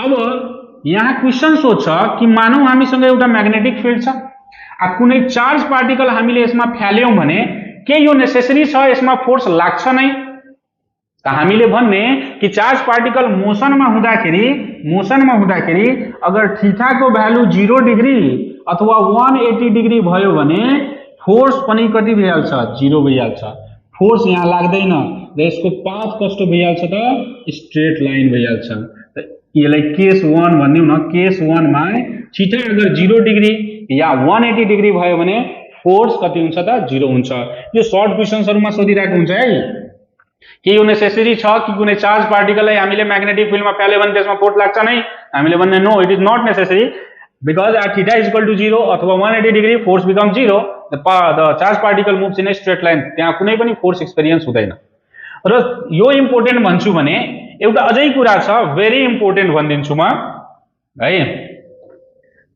अब यहाँ क्वेशन सोध्छ कि मानौ हामीसँग एउटा म्याग्नेटिक फिल्ड छ, कुनै चार्ज पार्टिकल हामीले यसमा फ्याल्यौं भने के यो नेसेसरी छ यसमा फोर्स लाग्छ नै त हामीले भन्ने कि चार्ज पार्टिकल मोसनमा हुँदाखेरि अगर थीटाको भ्यालु 0 डिग्री अथवा 180 डिग्री भयो भने फोर्स पनि कति भइहाल्छ 0 भइहाल्छ। फोर्स यहाँ लाग्दैन र यसको पाथ कस्तो भइहाल्छ त स्ट्रेट लाइन भइहाल्छ। त यसलाई केस 1 भन्दियौ न। केस 1 मा थीटा अगर 0 डिग्री या 180 डिग्री भयो भने फोर्स कति हुन्छ त 0 हुन्छ। यो सर्ट क्वेशन्सहरुमा सोधिरहेको हुन्छ है। के यो नेसेसरी छ कि कुनै चार्ज पार्टिकललाई हामीले म्याग्नेटिक फिल्डमा फ्याल्यो भने त्यसमा फोर्स लाग्छ नै? हामीले भन्ने no, it is not necessary because at theta is equal to 0 अथवा 180 degree force becomes 0, the charge particle moves in a straight line। त्यहाँ कुनै पनि फोर्स एक्सपीरियन्स हुँदैन। र यो इम्पोर्टेन्ट भन्छु भने एउटा अझै कुरा छ, भेरी इम्पोर्टेन्ट भनिदिन्छु म है।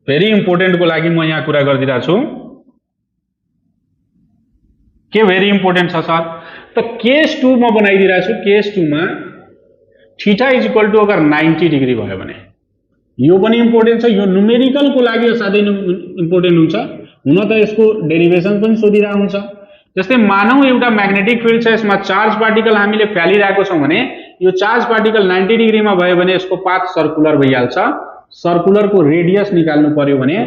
भेरी इम्पोर्टेन्ट को लागि म यहाँ कुरा गरिदिरहेको छु। के भेरी इम्पोर्टेन्ट छ सर त केस 2 म बनाइदिरहेको छु। केस 2 मा थीटा इज इक्वल टू अगर 90 डिग्री भयो भने यो पनि इम्पोर्टेन्ट छ। यो न्यूमेरिकल को लागि साथै इम्पोर्टेन्ट हुन्छ। हुन त यसको डेरिवेसन पनि सोधिरहेको हुन्छ। जस्तै मानौ एउटा म्याग्नेटिक फिल्ड छ, यसमा चार्ज पार्टिकल हामीले फ्यालिरहेको छौं भने यो चार्ज पार्टिकल 90 डिग्रीमा भयो भने यसको पाथ सर्कुलर भइहाल्छ। सर्कुलर को रेडियस निकाल्नु पर्यो भने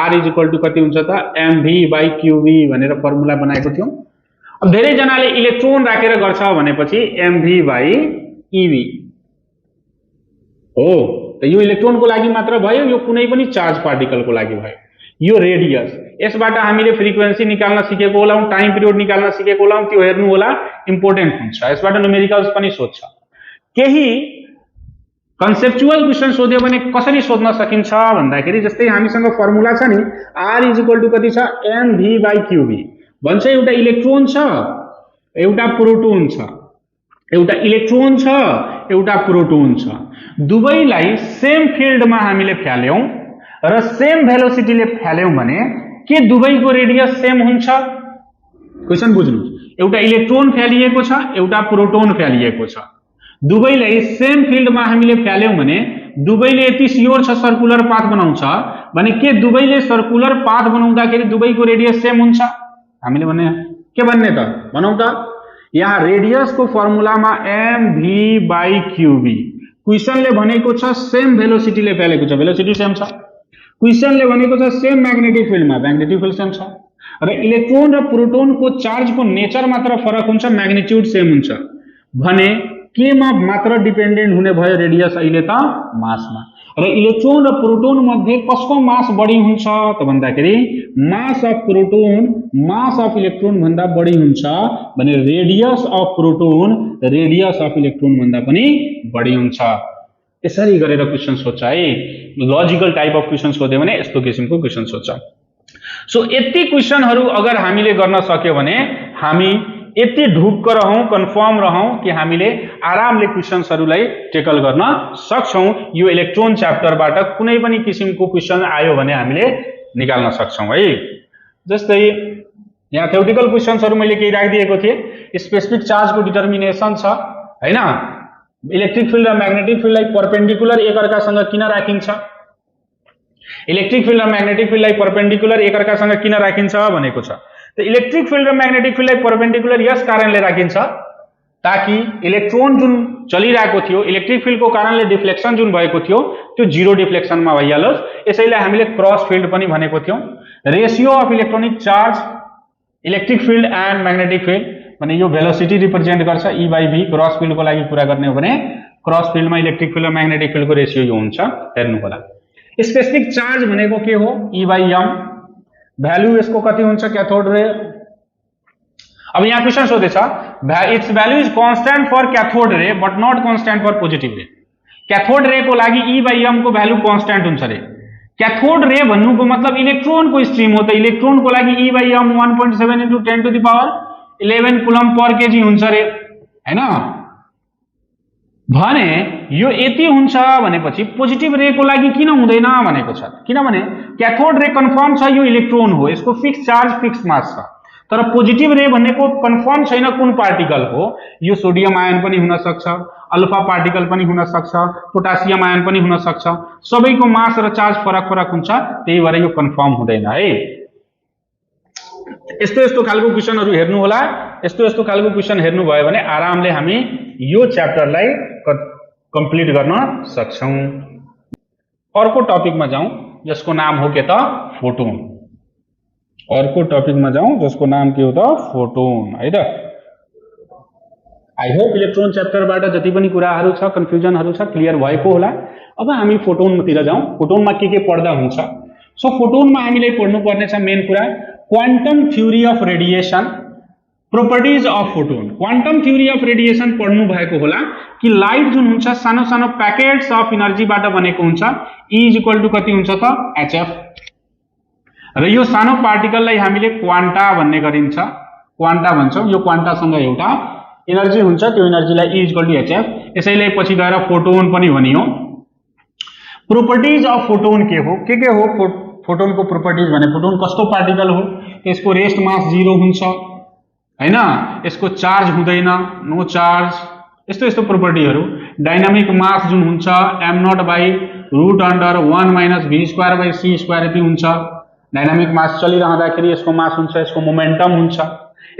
r इज इक्वल टू कति हुन्छ त mv/qv भनेर फर्मुला बनाएको थियौं। अब धेरै जनाले इलेक्ट्रोन राखेर गर्छ भनेपछि mv/ev हो। त यो इलेक्ट्रोन को लागि मात्र भयो, यो कुनै पनि चार्ज पार्टिकल को लागि भयो। यो रेडियस, यसबाट हामीले फ्रिक्वेन्सी निकाल्न सिकेको होलाउ, टाइम पिरियड निकाल्न सिकेको होलाउ, त्यो हेर्नु होला, इम्पोर्टेन्ट हुन्छ। यसबाट न्यूमेरिकल्स पनि सोध्छ। केही कन्सेप्चुअल क्वेशन सोध्यो भने कसरी सोध्न सकिन्छ भन्दाखेरि जस्तै हामीसँग फर्मुला छ नि r इज इक्वल टू कति छ mv/qv भन्छ। एउटा इलेक्ट्रोन छ, एउटा प्रोटोन छ, एउटा इलेक्ट्रोन छ, एउटा प्रोटोन छ। दुवैलाई सेम फिल्डमा हामीले फ्याल्यौं र सेम भेलोसिटीले फ्याल्यौं भने के दुवैको रेडियस सेम हुन्छ? क्वेशन बुझ्नु। एउटा इलेक्ट्रोन फ्यालिएको छ, एउटा प्रोटोन फ्यालिएको छ। दुवैलाई सेम फिल्डमा हामीले फ्याल्यौं भने दुवैले यति स्योर छ सर्कुलर पाथ बनाउँछ भने के दुवैले सर्कुलर पाथ बनाउँदाखेरि दुवैको रेडियस सेम हुन्छ? हामीले भन्ने के भन्ने त भनौं त। यहाँ रेडियस को फर्मुलामा mv/qv क्वेशनले भनेको छ सेम भेलोसिटीले फ्यालेको छ, भेलोसिटी सेम छ। क्वेशनले भनेको छ सेम म्याग्नेटिक फिल्डमा म्याग्नेटिक फिल्ड सेम छ र इलेक्ट्रोन र प्रोटोनको चार्जको नेचर मात्र फरक हुन्छ, म्याग्निट्युड सेम हुन्छ भने केमा मात्र डिपेन्डेन्ट हुने भयो रेडियस अहिले त मासमा। र इलेक्ट्रोन र प्रोटोन मध्ये कसको मास बढी हुन्छ त भन्दाखेरि mass of proton mass of electron भन्दा बढी हुन्छ भने radius of proton radius of electron भन्दा पनि बढी हुन्छ। यसरी गरेर क्वेशन सोध्छ है, लजिकल टाइप अफ क्वेशन सोध्यो भने यस्तो किसिमको क्वेशन सोध्छ। सो यति क्वेशनहरू अगर हामीले गर्न सक्यो भने हामी यति ढुक्क रहौं, कन्फर्म रहौं कि हामीले आरामले क्वेशन्सहरूलाई टेकल गर्न सक्छौं। यो इलेक्ट्रोन च्याप्टरबाट कुनै पनि किसिमको क्वेशन आयो भने हामीले निकाल्न सक्छौं है। जस्तै यहाँ थ्योरेटिकल क्वेशन्सहरू मैले केही राखिदिएको थिएँ, स्पेसिफिक चार्जको डिटर्मिनेसन छ हैन, इलेक्ट्रिक फिल्ड र म्याग्नेटिक फिल्डलाई परपेन्डिकुलर एकअर्कासँग किन राखिन्छ, इलेक्ट्रिक फिल्ड र म्याग्नेटिक फिल्डलाई परपेन्डिकुलर एकअर्कासँग किन राखिन्छ भनेको छ। त इलेक्ट्रिक फिल्ड र म्याग्नेटिक फिल्डलाई परपेन्डिकुलर यस कारणले राखिन्छ ताकि इलेक्ट्रोन जुन चलिरहेको थियो, इलेक्ट्रिक फिल्डको कारणले डिफ्लेक्सन जुन भएको थियो त्यो जीरो डिफ्लेक्सनमा भइहालोस्। यसैले हामीले क्रस फिल्ड पनि भनेको थियौं। Ratio of electronic charge electric field and magnetic field भने यो भेलोसिटी रिप्रेजेन्ट गर्छ E/V। क्रस फिल्डको लागि कुरा गर्ने हो भने क्रस फिल्डमा इलेक्ट्रिक फिल्ड र म्याग्नेटिक फिल्डको रेशियो यो हुन्छ, हेर्नु होला। स्पेसिफिक चार्ज भनेको के हो, E/m। भ्यालु यसको कति हुन्छ क्याथोड रे। अब यहाँ क्वेशन सोधेछ it's value is constant for cathode ray but not constant for positive ray. Cathode रे को लागि E/m को भ्यालु कन्स्ट्यान्ट हुन्छ रे। क्याथोड रे भन्नुको मतलब इलेक्ट्रोनको स्ट्रिम हो, त इलेक्ट्रोनको लागि E/m 1.7 × 10⁻11 कुलम पर केजी हुन्छ रे हैन। भने यो यति हुन्छ भनेपछि पोजिटिभ रे को लागि किन हुँदैन भनेको छ, किनभने क्याथोड रे कन्फर्म छ यो इलेक्ट्रोन हो, यसको फिक्स चार्ज फिक्स मास छ। तर पोजिटिभ रे भनेको कन्फर्म छैन कुन पार्टिकल हो, यो सोडियम आयन पनि हुन सक्छ, अल्फा पार्टिकल पनि हुन सक्छ, पोटासियम आयन पनि हुन सक्छ, सबैको मास र चार्ज फरक फरक हुन्छ, त्यही भएर यो कन्फर्म हुँदैन है। यस्तो यस्तो खालको क्वेशनहरू हेर्नु होला। यस्तो यस्तो खालको क्वेशन हेर्नु भयो भने आरामले हामी यो च्याप्टरलाई कम्प्लिट गर्न सक्छौं। अर्को टपिकमा जाउँ जसको नाम हो के त फोटोन। अर्को टपिकमा जाउँ जसको नाम के हो त फोटोन है त। आई होप इलेक्ट्रोन च्याप्टरबाट जति पनि कुराहरू छ, कन्फ्युजनहरू छ, क्लियर भएको होला। अब हामी फोटोनतिर जाउँ। फोटोनमा के पढ्दा हुन्छ। सो फोटोनमा हामीले पढ्नु पर्ने छ मेन कुरा quantum theory of radiation, properties of photon. Quantum theory of radiation पढ्नु भएको होला कि लाइट जुन हुन्छ सानो सानो प्याकेट्स अफ एनर्जीबाट बनेको हुन्छ। E = कति हुन्छ त hf। र यो सानो पार्टिकललाई हामीले क्वान्टा भन्ने गरिन्छ, क्वान्टा भन्छौं। यो क्वान्टासँग एउटा एनर्जी हुन्छ, त्यो एनर्जीलाई E = hf। यसैले पछि गएर फोटोन पनि भनियो। प्रोपर्टिज अफ फोटोन के हो फोटोनको प्रोपर्टिज भने फोटोन कस्तो पार्टिकल हो, यसको रेस्ट मास 0 हुन्छ हैन, यसको चार्ज हुँदैन, नो चार्ज, यस्तो यस्तो प्रोपर्टीहरू। डाइनामिक मास जुन हुन्छ m0/√(1 - v²/c² यति हुन्छ। डाइनामिक मास चलिरहँदाखेरि यसको मास हुन्छ, यसको मोमेन्टम हुन्छ,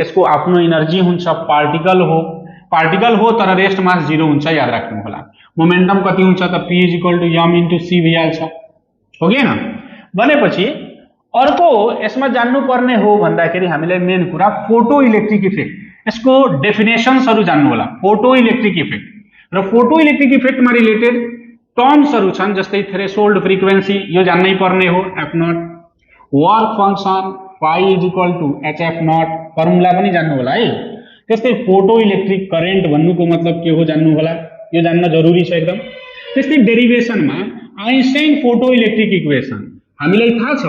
यसको आफ्नो एनर्जी हुन्छ, पार्टिकल हो तर रेस्ट मास 0 हुन्छ, याद राख्नु होला। मोमेन्टम कति हुन्छ त p = m × c भइहाल्छ, हो कि हैन। भनेपछि अर्को यसमा जान्नु पर्ने हो भन्दाखेरि हामीले मेन कुरा फोटो इलेक्ट्रिक इफेक्ट, यसको डेफिनेसन्सहरू जान्नु होला। फोटो इलेक्ट्रिक इफेक्ट र फोटो इलेक्ट्रिक इफेक्टमा रिलेटेड टर्म्सहरू छन्, जस्तै थ्रेशोल्ड फ्रिक्वेन्सी यो जान्नै पर्ने हो, f0, work function phi = hf0, formula पनि जान्नु होला है। त्यस्तै फोटो इलेक्ट्रिक करेन्ट भन्नुको मतलब के हो जान्नु होला, यो जान्न जरुरी छ एकदम। त्यस्तै डेरिभेसनमा आइन्स्टाइन फोटो इलेक्ट्रिक इक्वेसन, हामीलाई थाहा छ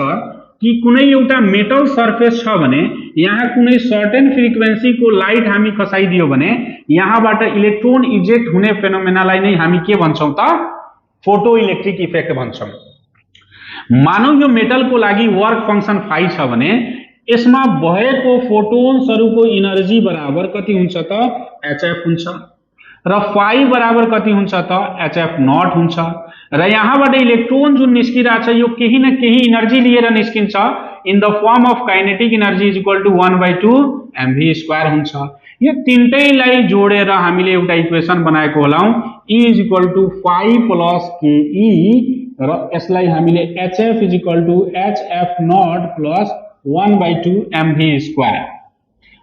कि कुनै एउटा मेटल सर्फेस छ भने यहाँ कुनै सर्टेन फ्रिक्वेन्सीको लाइट हामी खसाइदियो भने यहाँबाट इलेक्ट्रोन इजेक्ट हुने फेनोमेनालाई नै हामी के भन्छौं त फोटो इलेक्ट्रिक इफेक्ट भन्छौं। मानौ यो मेटलको लागि वर्क फंक्सन phi छ भने यसमा भएको फोटोन्सहरुको एनर्जी बराबर कति हुन्छ त hf हुन्छ र phi बराबर कति हुन्छ त hf0 हुन्छ र यहाँबाट इलेक्ट्रोन जुन निस्किरहेछ यो केही न केही एनर्जी लिएर निस्किन्छ in the form of kinetic energy = 1/2 mv² हुन्छ। यो तीनटैलाई जोडेर हामीले एउटा इक्वेसन बनाएको होलाउ E = phi + ke र यसलाई हामीले HF = HF not plus 1/2 mv²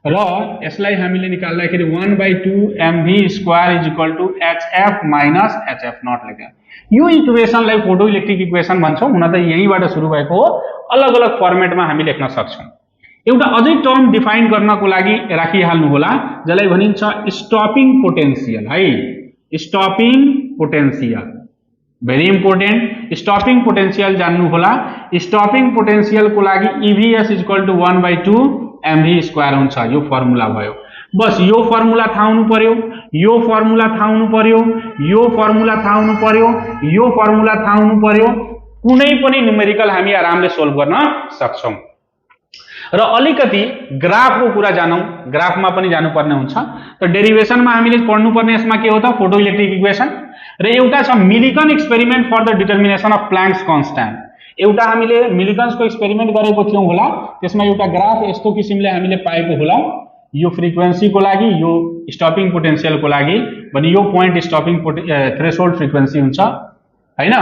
र यसलाई हामीले निकाल्दाखेरि 1/2 mv² = HF minus HF not लेख्या। यो इक्वेसनलाई फोटो इलेक्ट्रिक इक्वेसन भन्छौं। हुन त यहीबाट सुरु भएको हो, अलग अलग फर्मेटमा हामी लेख्न सक्छौं। एउटा अझै टर्म डिफाइन गर्नको लागि राखिहाल्नु होला, जसलाई भनिन्छ स्टपिङ पोटेन्शियल है। Stopping potential very important. Stopping potential जान्नु होला। स्टपिङ पोटेन्शियल को लागि EVS = 1/2 mv² हुन्छ। यो फर्मुला भयो। बस यो फर्मुला थाहा हुनु पर्यो, यो फर्मुला थाहा हुनु पर्यो, यो फर्मुला थाहा हुनु पर्यो, यो फर्मुला थाहा हुनु पर्यो। कुनै पनि न्यूमेरिकल हामी आरामले सोल्भ गर्न सक्छौं। र अलिकति ग्राफको कुरा जानौं, ग्राफमा पनि जानुपर्ने हुन्छ। त डेरिवेसनमा हामीले पढ्नुपर्ने यसमा के हो त फोटो इलेक्ट्रिक इक्वेसन र एउटा छ Millikan experiment for the determination of Planck's constant. एउटा हामीले मिलिकन्सको एक्सपेरिमेन्ट गरेको थियौं होला, त्यसमा एउटा ग्राफ यस्तो किसिमले हामीले पाएको होला। यो फ्रिक्वेन्सी को लागि, यो स्टपिङ पोटेन्शियल को लागि भने यो पोइन्ट स्टपिङ थ्रेशोल्ड फ्रिक्वेन्सी हुन्छ हैन।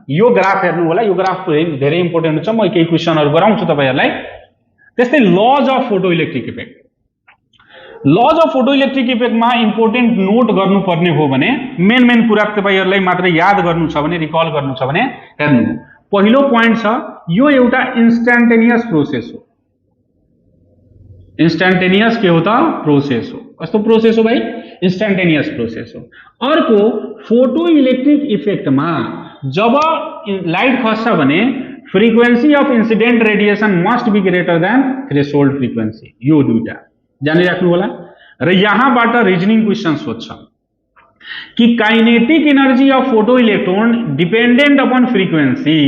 यो ग्राफ हेर्नु होला। यो ग्राफ धेरै इम्पोर्टेन्ट हुन्छ। म केही क्वेशनहरु गराउँछु तपाईहरुलाई। त्यस्तै law of photoelectric effect. Law of photo electric इफेक्टमा इम्पोर्टेन्ट नोट गर्नुपर्ने हो भने मेन कुरा तपाईहरुलाई मात्र याद गर्नु छ भने, रिकल गर्नु छ भने हेर्नु। पहिलो पोइन्ट छ यो एउटा इन्स्टेन्टेनियस प्रोसेस हो। इन्स्टेन्टेनियस के हो त प्रोसेस हो। कस्तो प्रोसेस हो भाइ? इन्स्टेन्टेनियस प्रोसेस हो। अर्को फोटो इलेक्ट्रिक इफेक्टमा जब लाइट खस्छ भने frequency of incident radiation must be greater than threshold frequency. यो दुईटा जानिराख्नु होला। र यहाँबाट रिजनिङ क्वेशन सोध्छ कि kinetic energy of photoelectron dependent upon frequency.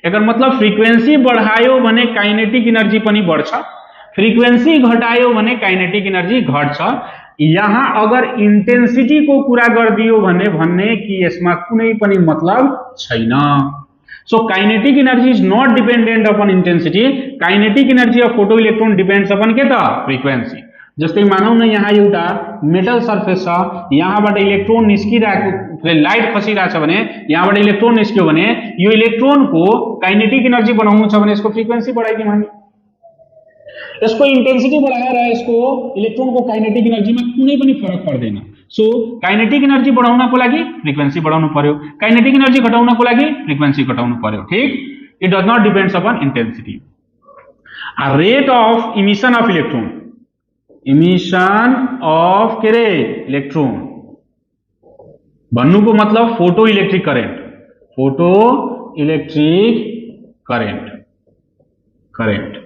एकर मतलब फ्रिक्वेन्सी बढायो भने काइनेटिक एनर्जी पनि बढ्छ, फ्रिक्वेन्सी घटायो भने काइनेटिक एनर्जी घट्छ। यहाँ अगर इन्टेन्सिटी को कुरा गर्दियो भने भन्ने कि यसमा कुनै पनि मतलब छैन। So kinetic energy is not dependent upon intensity. Kinetic energy of photo electron depends upon के त frequency। जस्तै मानौ न यहाँ एउटा मेटल सर्फेस छ, यहाँबाट इलेक्ट्रोन निस्किरहेको, लाइट खसिरहेको छ भने यहाँबाट इलेक्ट्रोन निस्क्यो भने यो इलेक्ट्रोनको काइनेटिक एनर्जी बनाउनु छ भने यसको फ्रिक्वेन्सी बढाइदिउँ हामी। यसको इन्टेन्सिटी बढाएर यसको इलेक्ट्रोनको काइनेटिक एनर्जीमा कुनै पनि फरक पर्दैन। सो काइनेटिक एनर्जी बढाउनको लागि फ्रिक्वेन्सी बढाउनु पर्यो, काइनेटिक एनर्जी घटाउनको लागि फ्रिक्वेन्सी घटाउनु पर्यो। ठीक? It does not depends upon intensity. Uh rate of emission of electron, emission of के रे इलेक्ट्रोन भन्नुको मतलब photoelectric current, photoelectric current, current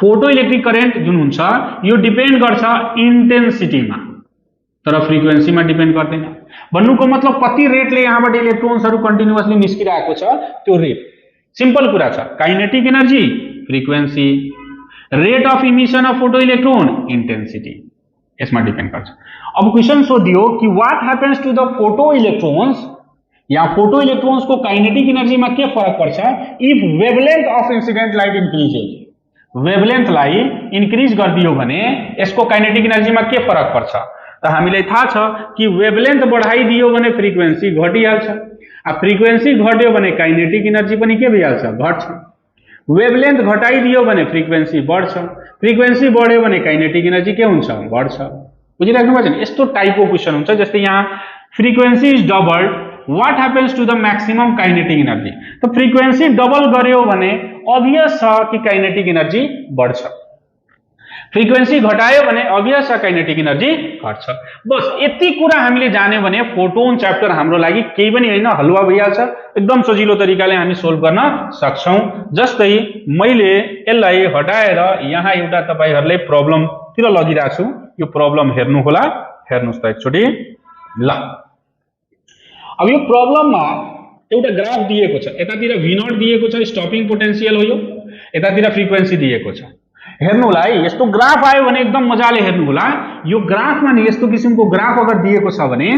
photoelectric current जुन हुन्छ यो डिपेन्ड गर्छ इन्टेन्सिटीमा तर फ्रिक्वेन्सीमा डिपेन्ड गर्दैन। भन्नुको मतलब कति रेटले यहाँबाट इलेक्ट्रोन्सहरु कन्टिन्युअसली निस्किरहेको छ त्यो रेट। सिम्पल कुरा छ, kinetic energy frequency, rate of emission of photoelectron intensity, यसमा डिपेन्ड गर्छ। अब क्वेशन सोधियो कि what happens to the photoelectrons, यहाँ फोटो इलेक्ट्रोन्स को काइनेटिक एनर्जी में के फरक पर्छ if wavelength of incident light increases. Wavelength लाई इन्क्रिज गरिदियो भने यसको काइनेटिक एनर्जी में के फरक पर्छ त हामीलाई थाहा छ कि वेवलेन्थ बढाइदियो भने फ्रिक्वेन्सी घटिहाल्छ, आ फ्रिक्वेन्सी घट्यो भने काइनेटिक एनर्जी पनि के भइहाल्छ घट्छ। वेवलेन्थ घटाइदियो भने फ्रिक्वेन्सी बढ्छ, फ्रिक्वेन्सी बढ्यो भने काइनेटिक एनर्जी के हुन्छ बढ्छ। बुझिराख्नु भएको छ नि? यस्तो टाइपको क्वेशन हुन्छ। जस्तै यहाँ frequency is doubled, what happens to the maximum kinetic energy. तो फ्रिक्वेन्सी डबल गर्यो भने अभियस छ कि काइनेटिक एनर्जी बढ्छ, फ्रिक्वेन्सी घटायो भने अभियस छ काइनेटिक एनर्जी घट्छ। बस यति कुरा हामीले जान्यो भने फोटोन च्याप्टर हाम्रो लागि केही पनि हैन, हलुवा भइहाल्छ। एकदम सजिलो तरिकाले हामी सोल्भ गर्न सक्छौं। जस्तै मैले यसलाई हटाएर यहाँ एउटा तपाईहरुले प्रब्लम तिर लगिरा छु। यो प्रब्लम हेर्नु होला, हेर्नुस् त एकचोटी। ल अब यो प्रब्लममा एउटा ग्राफ दिएको छ, यतातिर v0 दिएको छ, स्टपिङ पोटेन्शियल हो यो, यतातिर फ्रिक्वेन्सी दिएको छ। हेर्नु होला है, यस्तो ग्राफ आयो भने एकदम मजाले हेर्नु होला। यो ग्राफमा नि यस्तो किसिमको ग्राफ अगर दिएको छ भने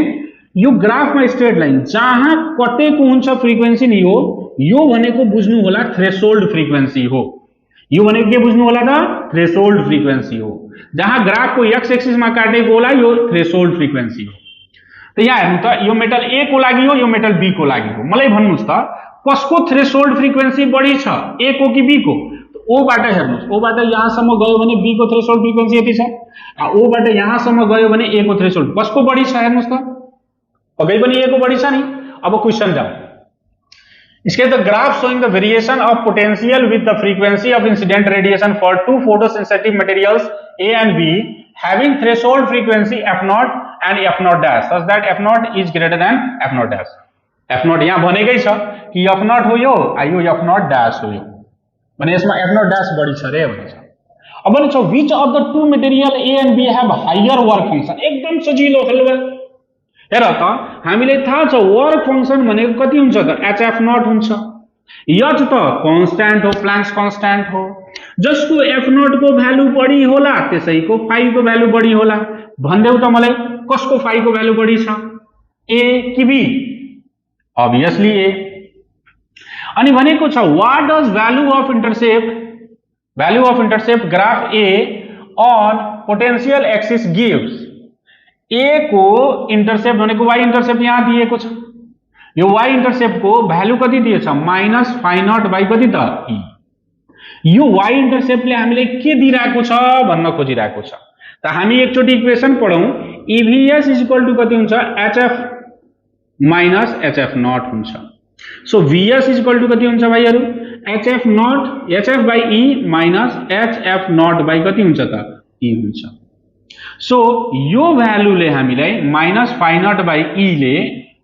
यो ग्राफमा स्ट्रेट लाइन जहाँ कटेको हुन्छ फ्रिक्वेन्सी नि हो, यो भनेको बुझ्नु होला थ्रेशोल्ड फ्रिक्वेन्सी हो। यो भनेको के बुझ्नु होला त थ्रेशोल्ड फ्रिक्वेन्सी हो। जहाँ ग्राफको एक्स एक्सिस मा काटेको होला यो थ्रेशोल्ड फ्रिक्वेन्सी हो। त यहाँ हेर्नु त यो मेटल ए को लागि हो, यो मेटल बी को लागि हो। मलाई भन्नुस् त कसको थ्रेशोल्ड फ्रिक्वेन्सी बढी छ, ए को कि बी को? ओ बाट हेर्नुस्, ओ बाट यहाँसम्म गयो भने बी को थ्रेशोल्ड फ्रिक्वेन्सी यति छ, ओ बाट यहाँसम्म गयो भने ए को थ्रेशोल्ड कसको बढी छ हेर्नुस् त, पक्कै पनि ए को बढी छ नि। अब क्वेशन जाऊ, इसके the graph showing the variation of potential with the frequency of incident radiation for two photosensitive materials A and B having threshold frequency f0 and f0 dash such that f0 is greater than f0 dash। f0 यहाँ भनेकै छ कि f0 हो यो, यो f0 dash हो यो, भने यसमा f0 dash बढी छ रे भन्छ। अब भन्छ which of the two material A and B have higher work function। एकदम सजिलो हलवा हेर त, हामीलाई थाहा छ वर्क फंक्शन भनेको कति हुन्छ त, hf0 हुन्छ। h त कांस्टेंट हो, प्लैंक्स कांस्टेंट हो, जसको f0 को भ्यालु बढी होला त्यसैको फाइ को भ्यालु बढी होला। भन्देऊ त मलाई कसको फाइ को भ्यालु बढी छ, ए कि बी? ऑब्वियसली ए। अनि भनेको छ what does value of intercept graph A on potential axis gives. A को इंटरसेप्ट भनेको वाई इंटरसेप्ट यहाँ दिएको छ, यो वाई इंटरसेप्ट को भ्यालु कति दिएछ, माइनस फाइ नट बाई कति त ई। यो वाई इंटरसेप्टले हामीले के दिइराको छ भन्न खोजिराको छ। त हामी एकचोटी इक्वेसन पढौं, ईभीएस इक्वल टु कति हुन्छ, एचएफ माइनस एचएफ नट हुन्छ। सो वीएस इक्वल टु कति हुन्छ भाइहरु, hf naught hf by e minus hf naught by कति हुन्छ त ई हुन्छ। सो यो भ्यालुले हामीलाई minus phi naught by e ले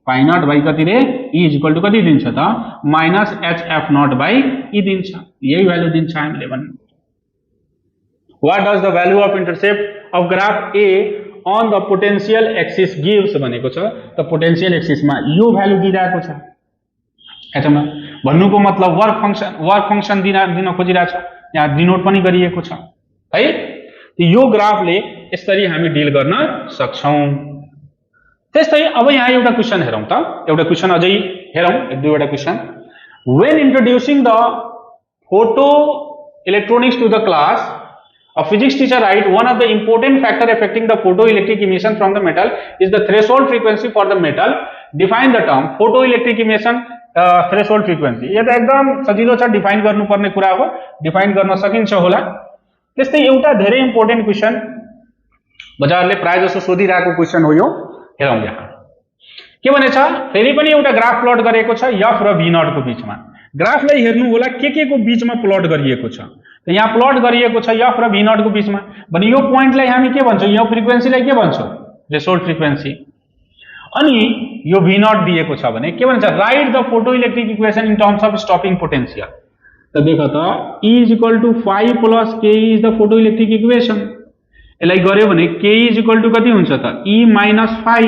फाइ नट बाई कति रे ई इक्वल टु कति दिन्छ त, minus hf naught by e दिन्छ। यही भ्यालु दिन्छ हामीले भन्नु। What does the value of intercept of graph a on the potential axis gives भनेको छ त, पोटेंशियल एक्सिसमा यो भ्यालु दिइराको छ। हेर्नुमा भन्नुको मतलब वर्क फंक्शन दिन खोजिरहेको छ, यहाँ डिनोट पनि गरिएको छ है। यो ग्राफले यसरी हामी डिल गर्न सक्छौं। त्यस्तै अब यहाँ एउटा क्वेशन हेरौं त, एउटा क्वेशन अझै हेरौं, एक दुईवटा question. When introducing the photo electronics to the class, a physics teacher write one of the important factor affecting the photoelectric emission from the metal is the threshold frequency for the metal। define the term photoelectric emission threshold frequency। यो त एकदम सजिलो छ, define गर्नुपर्ने कुरा हो, define गर्न सकिन्छ होला। त्यस्तै एउटा धेरै इम्पोर्टेन्ट क्वेशन बजारले प्राय जसो सोधिरहेको क्वेशन हो यो, हेरौं यहाँ के भनेछ। फेरि पनि एउटा ग्राफ प्लट गरेको छ एफ र भी नट को बीचमा। ग्राफलाई हेर्नु होला के को बीचमा प्लट गरिएको छ, त यहाँ प्लट गरिएको छ एफ र भी नट को बीचमा, भने यो पोइन्टलाई हामी के भन्छौं, यो फ्रिक्वेन्सीलाई के भन्छौं, थ्रेशोल्ड फ्रिक्वेन्सी। अनि यो भी नट दिएको छ भने के भन्छ, write the photoelectric equation in terms of stopping potential. त देख त E equal to phi plus K is the photoelectric equation. यसलाई गर्यो भने के इक्वल टु कति हुन्छ त, E माइनस फाइ।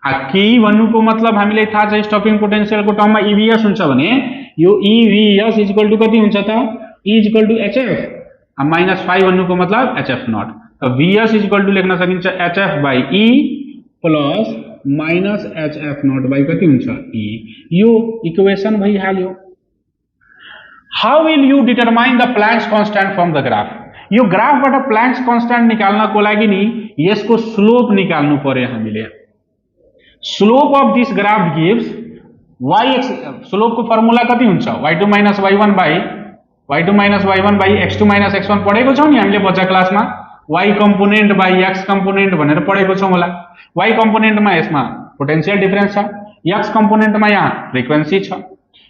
के भन्नुको मतलब हामीलाई थाहा छ स्टपिङ पोटेंशियलको टर्ममा ईवीएस हुन्छ भने यो ईवीएस इक्वल टु कति हुन्छ त, E equal to hf minus phi भन्नुको मतलब एचएफ नट। त वीएस इक्वल टु लेख्न सकिन्छ hf by e plus minus hf naught by कति हुन्छ ई। यो इक्वेसन भइहाल्यो। How will you determine the Planck's constant from the graph. यो ग्राफबाट प्लैंक्स कांस्टेंट निकाल्नको लागि नि यसको स्लोप निकाल्नु पर्यो हामीले। Slope of this graph gives y x, slope को फर्मुला कति हुन्छ, y2 minus y1 by x2 minus x1 पढेको छौं नि हामीले बच्चा क्लासमा। y component by x component भनेर पढेको छौं होला। y कम्पोनेन्टमा यसमा पोटेंशियल डिफरेन्स छ, x कम्पोनेन्टमा यहाँ फ्रिक्वेन्सी छ।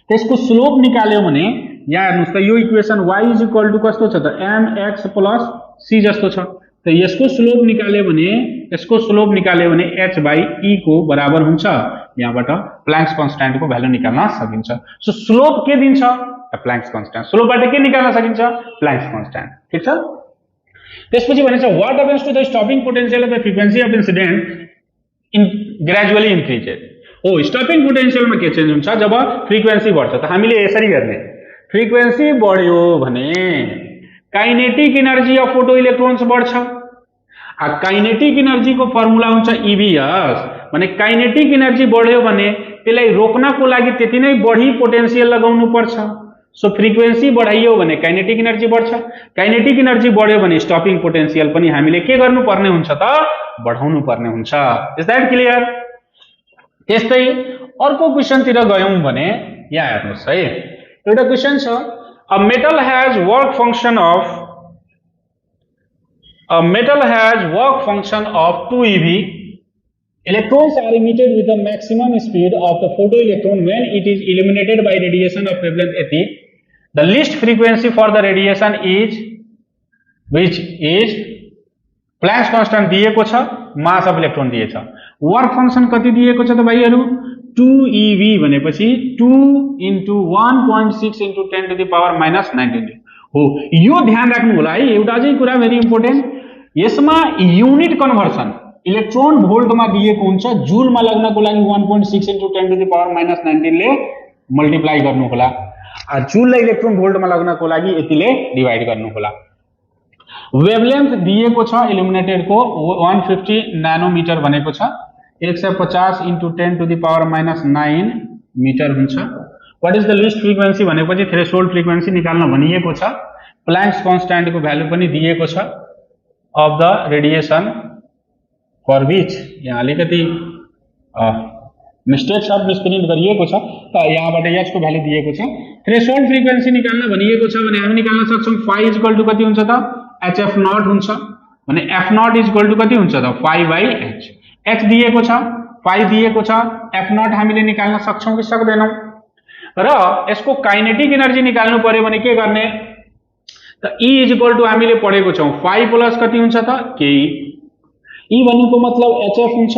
त्यसको स्लोप निकाल्यो भने यहाँ हेर्नुस् त, यो equation y is equal to कस्तो छ त, mx प्लस c जस्तो छ। त यसको स्लोप निकाल्यो भने h बाई e को बराबर हुन्छ। यहाँबाट प्लैंक्स कांस्टेंट को भ्यालु निकाल्न सकिन्छ। सो स्लोप के दिन्छ, प्लैंक्स कांस्टेंट। स्लोपबाट के निकाल्न सकिन्छ, प्लैंक्स कांस्टेंट। ठीक छ। त्यसपछि भनिन्छ what happens to the stopping potential of the frequency of incident in gradually increases. ओ स्टपिङ पोटेंशियलमा के चेन्ज हुन्छ जब फ्रिक्वेन्सी बढ्छ। त हामीले यसरी गर्ने, फ्रिक्वेन्सी बढ्यो भने kinetic energy of photo electrons बढ्छ। काइनेटिक एनर्जी को फर्मुला हुन्छ ईवीएस। भने काइनेटिक एनर्जी बढ्यो भने त्यसलाई रोक्नको लागि त्यति नै बढी पोटेंशियल लगाउनु पर्छ। सो फ्रिक्वेन्सी बढाइयो भने काइनेटिक एनर्जी बढ्छ। काइनेटिक एनर्जी बढ्यो भने स्टपिङ पोटेंशियल पनि हामीले के गर्नुपर्ने हुन्छ त, बढाउनु पर्ने हुन्छ। Is that clear. त्यस्तै अर्को क्वेशन तिर गयौं भने यहाँ हेर्नुहोस् है, एउटा क्वेशन छ, a metal has work function of 2 eV. Electrons are emitted with the maximum speed of the photoelectron when it is illuminated by radiation of wavelength at. The least frequency for the radiation is, which is Planck's constant दिएको छ, mass of electron दिएछ, work function कति दिएको छ त भाइहरु 2 eV भनेपछि 2 into 1.6 into 10 to the power minus 19 हो। यो ध्यान राख्नु होला है, एउटा चाहिँ कुरा भेरी इम्पोर्टेन्ट, यसमा युनिट कन्भर्सन इलेक्ट्रोन भोल्टमा दिएको हुन्छ, जुलमा लाग्नको लागि 1.6 into 10 to the power minus 19 ले मल्टिप्लाई गर्नु होला, जुललाई इलेक्ट्रोन भोल्टमा लाग्नको लागि यतिले डिवाइड गर्नु होला। वेवलेन्थ दिएको छ इल्युमिनेटेड को 150 नैनोमीटर भनेको छ, 150 into 10 to the power minus 9 metre हुन्छ। What is the list frequency भनेपछि थ्रेशोल्ड फ्रिक्वेन्सी निकाल्न भनिएको छ, प्लाङ्क्स कन्स्ट्यान्ट को भ्यालु पनि दिएको छ of the radiation for which, यहाँ अलिकति मिस्टेक्स अफ मिसप्रिन्ट गरिएको छ, त यहाँबाट h को भ्यालु दिएको छ। थ्रेशोल्ड फ्रिक्वेन्सी निकाल्न भनिएको छ भने हामी निकाल्न सक्छौं phi इक्वल टु कति हुन्छ त hf नॉट हुन्छ भने f नॉट इक्वल टु कति हुन्छ त phi by h, h दिएको छ, phi दिएको छ, f नॉट हामीले निकाल्न सक्छौं कि सक्दैनौं, र यसको काइनेटिक एनर्जी निकाल्नु पर्यो भने के गर्ने त E इक्वल टु हामीले पढेको छौं phi प्लस कति हुन्छ त k, E भनेको मतलब hf हुन्छ,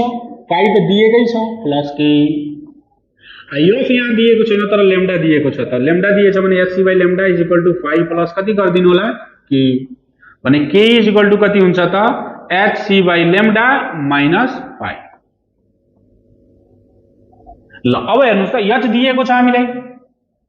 phi त दिएकै छ प्लस k, f यहाँ दिएको छैन तर लेम्डा दिएको छ, त लेम्डा दिएछ भने hc by lambda is equal to phi plus कति गर्दिनु होला k, भने k इज इक्वल टु कति हुन्छ त hc by lambda minus phi। ल अब हेर्नुस् त h दिएको छ हामीलाई,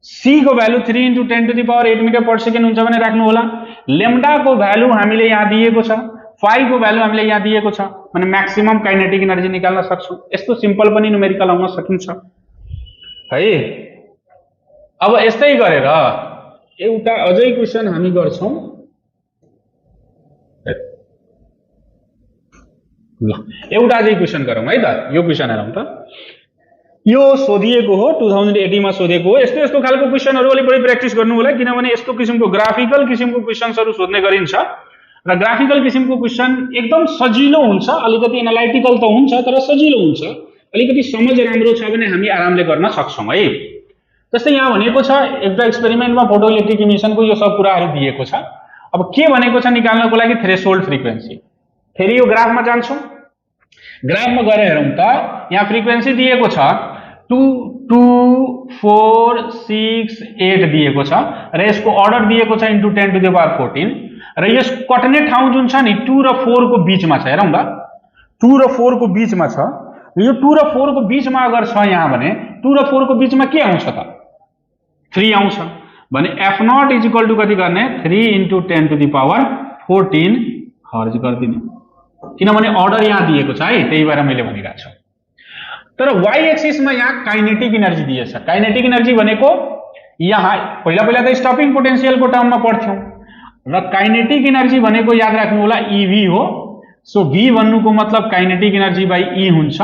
c को भ्यालु 3 into 10 to the power 8 metre per second हुन्छ भने राख्नु होला, लेम्डा को भ्यालु हामीले यहाँ दिएको छ, phi को भ्यालु हामीले यहाँ दिएको छ भने म्याक्सिमम काइनेटिक एनर्जी निकाल्न सक्छौं। यस्तो सिम्पल पनि न्युमेरिकल आउन सकिन्छ है। अब यस्तै गरेर एउटा अझै क्वेशन हामी गर्छौं, ल एउटा अझै क्वेशन गरौँ है त, यो क्वेशन हेरौँ त, यो सोधिएको हो 2080 मा सोधेको हो। यस्तो यस्तो खालको क्वेशनहरु अलि बढी प्र्याक्टिस गर्नु होला, किनभने यस्तो किसिमको ग्राफिकल किसिमको क्वेशन्सहरु सोध्ने गरिन्छ र ग्राफिकल किसिमको क्वेशन एकदम सजिलो हुन्छ, अलिकति एनालाइटिकल त हुन्छ तर सजिलो हुन्छ, अलिकति समझ राम्रो छ भने हामी आरामले गर्न सक्छौं है। जस्तै यहाँ भनेको छ एउटा एक्सपेरिमेन्टमा फोटो इलेक्ट्रिक इमिसनको यो सब कुराहरु दिएको छ। अब के भनेको छ निकाल्नको लागि थ्रेशोल्ड फ्रिक्वेन्सी, फेरि यो ग्राफमा जान्छौं, ग्राफमा गएर हेरौं त यहाँ फ्रिक्वेन्सी दिएको छ 2 2 4 6 8 दिएको छ र यसको अर्डर दिएको छ इन्टु 10 टु द पावर 14 र यस कट्ने ठाउँ जुन छ नि 2 र 4 को बीचमा छ, हेरौं ल 2 र 4 को बीचमा छ, यो 2 र 4 को बीचमा अगर छ यहाँ भने 2 र 4 को बीचमा के आउँछ त 3 आउँछ भने f naught is equal to कति गर्ने 3 into 10 to the power 14 hertz गर्दिने, किनभने अर्डर यहाँ दिएको छ है, त्यही भएर मैले भनिरहेको छु। तर y एक्सिस मा यहाँ काइनेटिक एनर्जी दिएछ, काइनेटिक एनर्जी भनेको यहाँ पहिला पहिला त स्टपिङ पोटेन्शियल को टर्ममा पढ्थ्यौं र काइनेटिक एनर्जी भनेको याद राख्नु होला ev हो, सो v भन्नुको मतलब काइनेटिक एनर्जी बाइ e हुन्छ,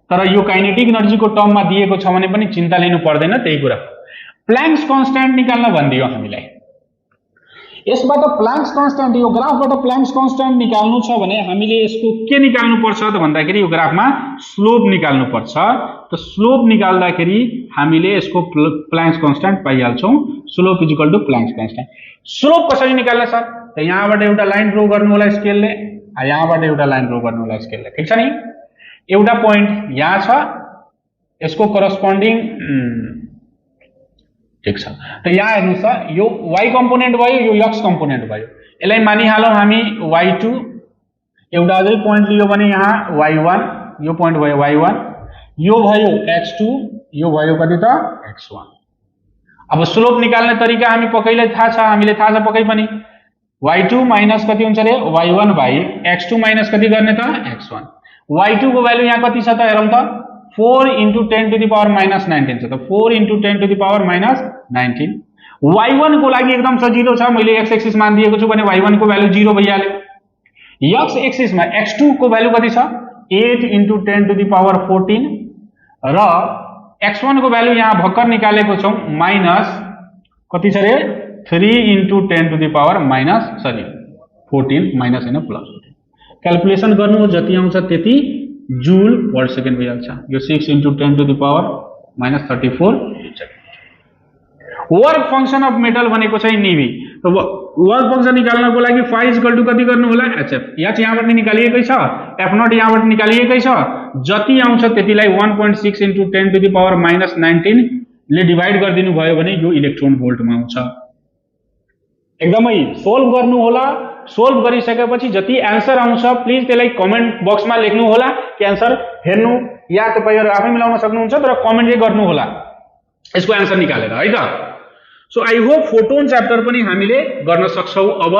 तर यो काइनेटिक एनर्जी को टर्ममा दिएको छ भने पनि चिन्ता लिनु पर्दैन, त्यही कुरा। प्लाङ्क्स कन्स्ट्यान्ट निकाल्न भनिदियो हामीलाई, यसबाट प्लाङ्क्स कन्स्ट्यान्ट, यो ग्राफबाट प्लाङ्क्स कन्स्ट्यान्ट निकाल्नु छ भने हामीले यसको के निकाल्नु पर्छ त भन्दाखेरि यो ग्राफमा स्लोप निकाल्नु पर्छ, त स्लोप निकाल्दाखेरि हामीले यसको प्लाङ्क्स कन्स्ट्यान्ट पाइहाल्छौं, slope is equal to Planck's constant. Slope कसरी निकाल्ने सर त यहाँबाट एउटा लाइन ड्रा गर्नु होला स्केलले, यहाँबाट एउटा लाइन ड्रा गर्नु होला स्केलले, ठीक छ नि, एउटा पोइन्ट यहाँ छ, यसको करस्पोन्डिङ ठीक छ, त यहाँ हेर्नुस् त यो y कम्पोनेन्ट भयो, यो x कम्पोनेन्ट भयो, यसलाई मानिहालौं हामी y2, एउटा अझै पोइन्ट लियो भने यहाँ y1, यो पोइन्ट भयो y1, यो भयो x2, यो भयो कति त x1। अब स्लोप निकाल्ने तरिका हामी पक्कैलाई थाहा छ, हामीले थाहा छ पक्कै पनि, y2 माइनस कति हुन्छ रे y1 बाइ x2 माइनस कति गर्ने त x1, y2 को भ्यालु यहाँ कति छ त हेरौं त 4 into 10 to the power minus 19 छ, त 4 into 10 to the power minus 19। y1 को लागि एकदम सजिलो छ, मैले x एक्सिस मान दिएको छु भने y1 को भ्यालु 0 भइहाल्यो, x एक्सिस मा x2 को भ्यालु कति छ 8 into 10 to the power 14 र x1 को भ्यालु यहाँ भर्खर निकालेको छौं माइनस कति छ रे 3 into 10 to the power minus 14 minus हैन प्लस क्याल्कुलेसन गर्नु हो जति आउँछ त्यति जूल पर सेकेन्ड भइहाल्छ यो 6 into 10 to the power minus 34 work function of metal भनेको चाहिँ निभी वर्क फंक्शन निकाल्नको लागि phi इक्वल टु कति गर्नु होला hf यहाँ चाहिँ यहाँबाट निकालिएकै छ f0 यहाँबाट निकालिएकै छ जति आउँछ त्यतिलाई 1.6 into 10 to the power minus 19 ले डिवाइड गरिदिनु भयो भने यो इलेक्ट्रोन भोल्टमा आउँछ एकदमै सोल्भ गर्नु होला सोल्भ गरिसकेपछि जति आन्सर आउँछ प्लिज त्यसलाई कमेन्ट बक्समा लेख्नु होला कि आन्सर हेर्नु या तपाईहरु आफै मिलाउन सक्नुहुन्छ तर कमेन्ट चाहिँ गर्नु होला यसको आन्सर निकालेर है त so I hope photon chapter पनि हामीले गर्न सक्छौ अब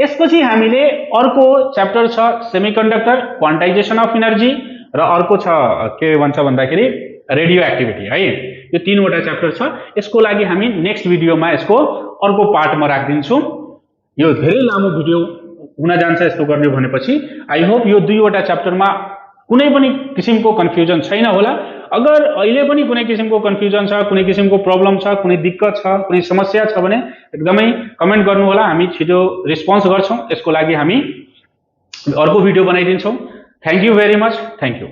यसपछि हामीले अर्को च्याप्टर छ सेमीकन्डक्टर क्वान्टाइजेसन अफ एनर्जी र अर्को छ के भन्छ भन्दाखेरि रेडियो एक्टिभिटी है यो तीनवटा च्याप्टर छ यसको लागि हामी नेक्स्ट भिडियोमा यसको अर्को पार्टमा राख्दिन्छु यो धेरै लामो भिडियो हुन जान्छ यस्तो गर्ने भनेपछि आई होप यो दुईवटा च्याप्टरमा कुनै पनि किसिमको कन्फ्युजन छैन होला अगर अहिले पनि कुनै किसिमको कन्फ्युजन छ कुनै किसिमको प्रब्लम छ कुनै दिक्कत छ कुनै समस्या छ भने एकदमै कमेन्ट गर्नु होला हामी छिटो रेस्पोन्स गर्छौं यसको लागि हामी अर्को भिडियो बनाइदिन्छौं thank you very much thank you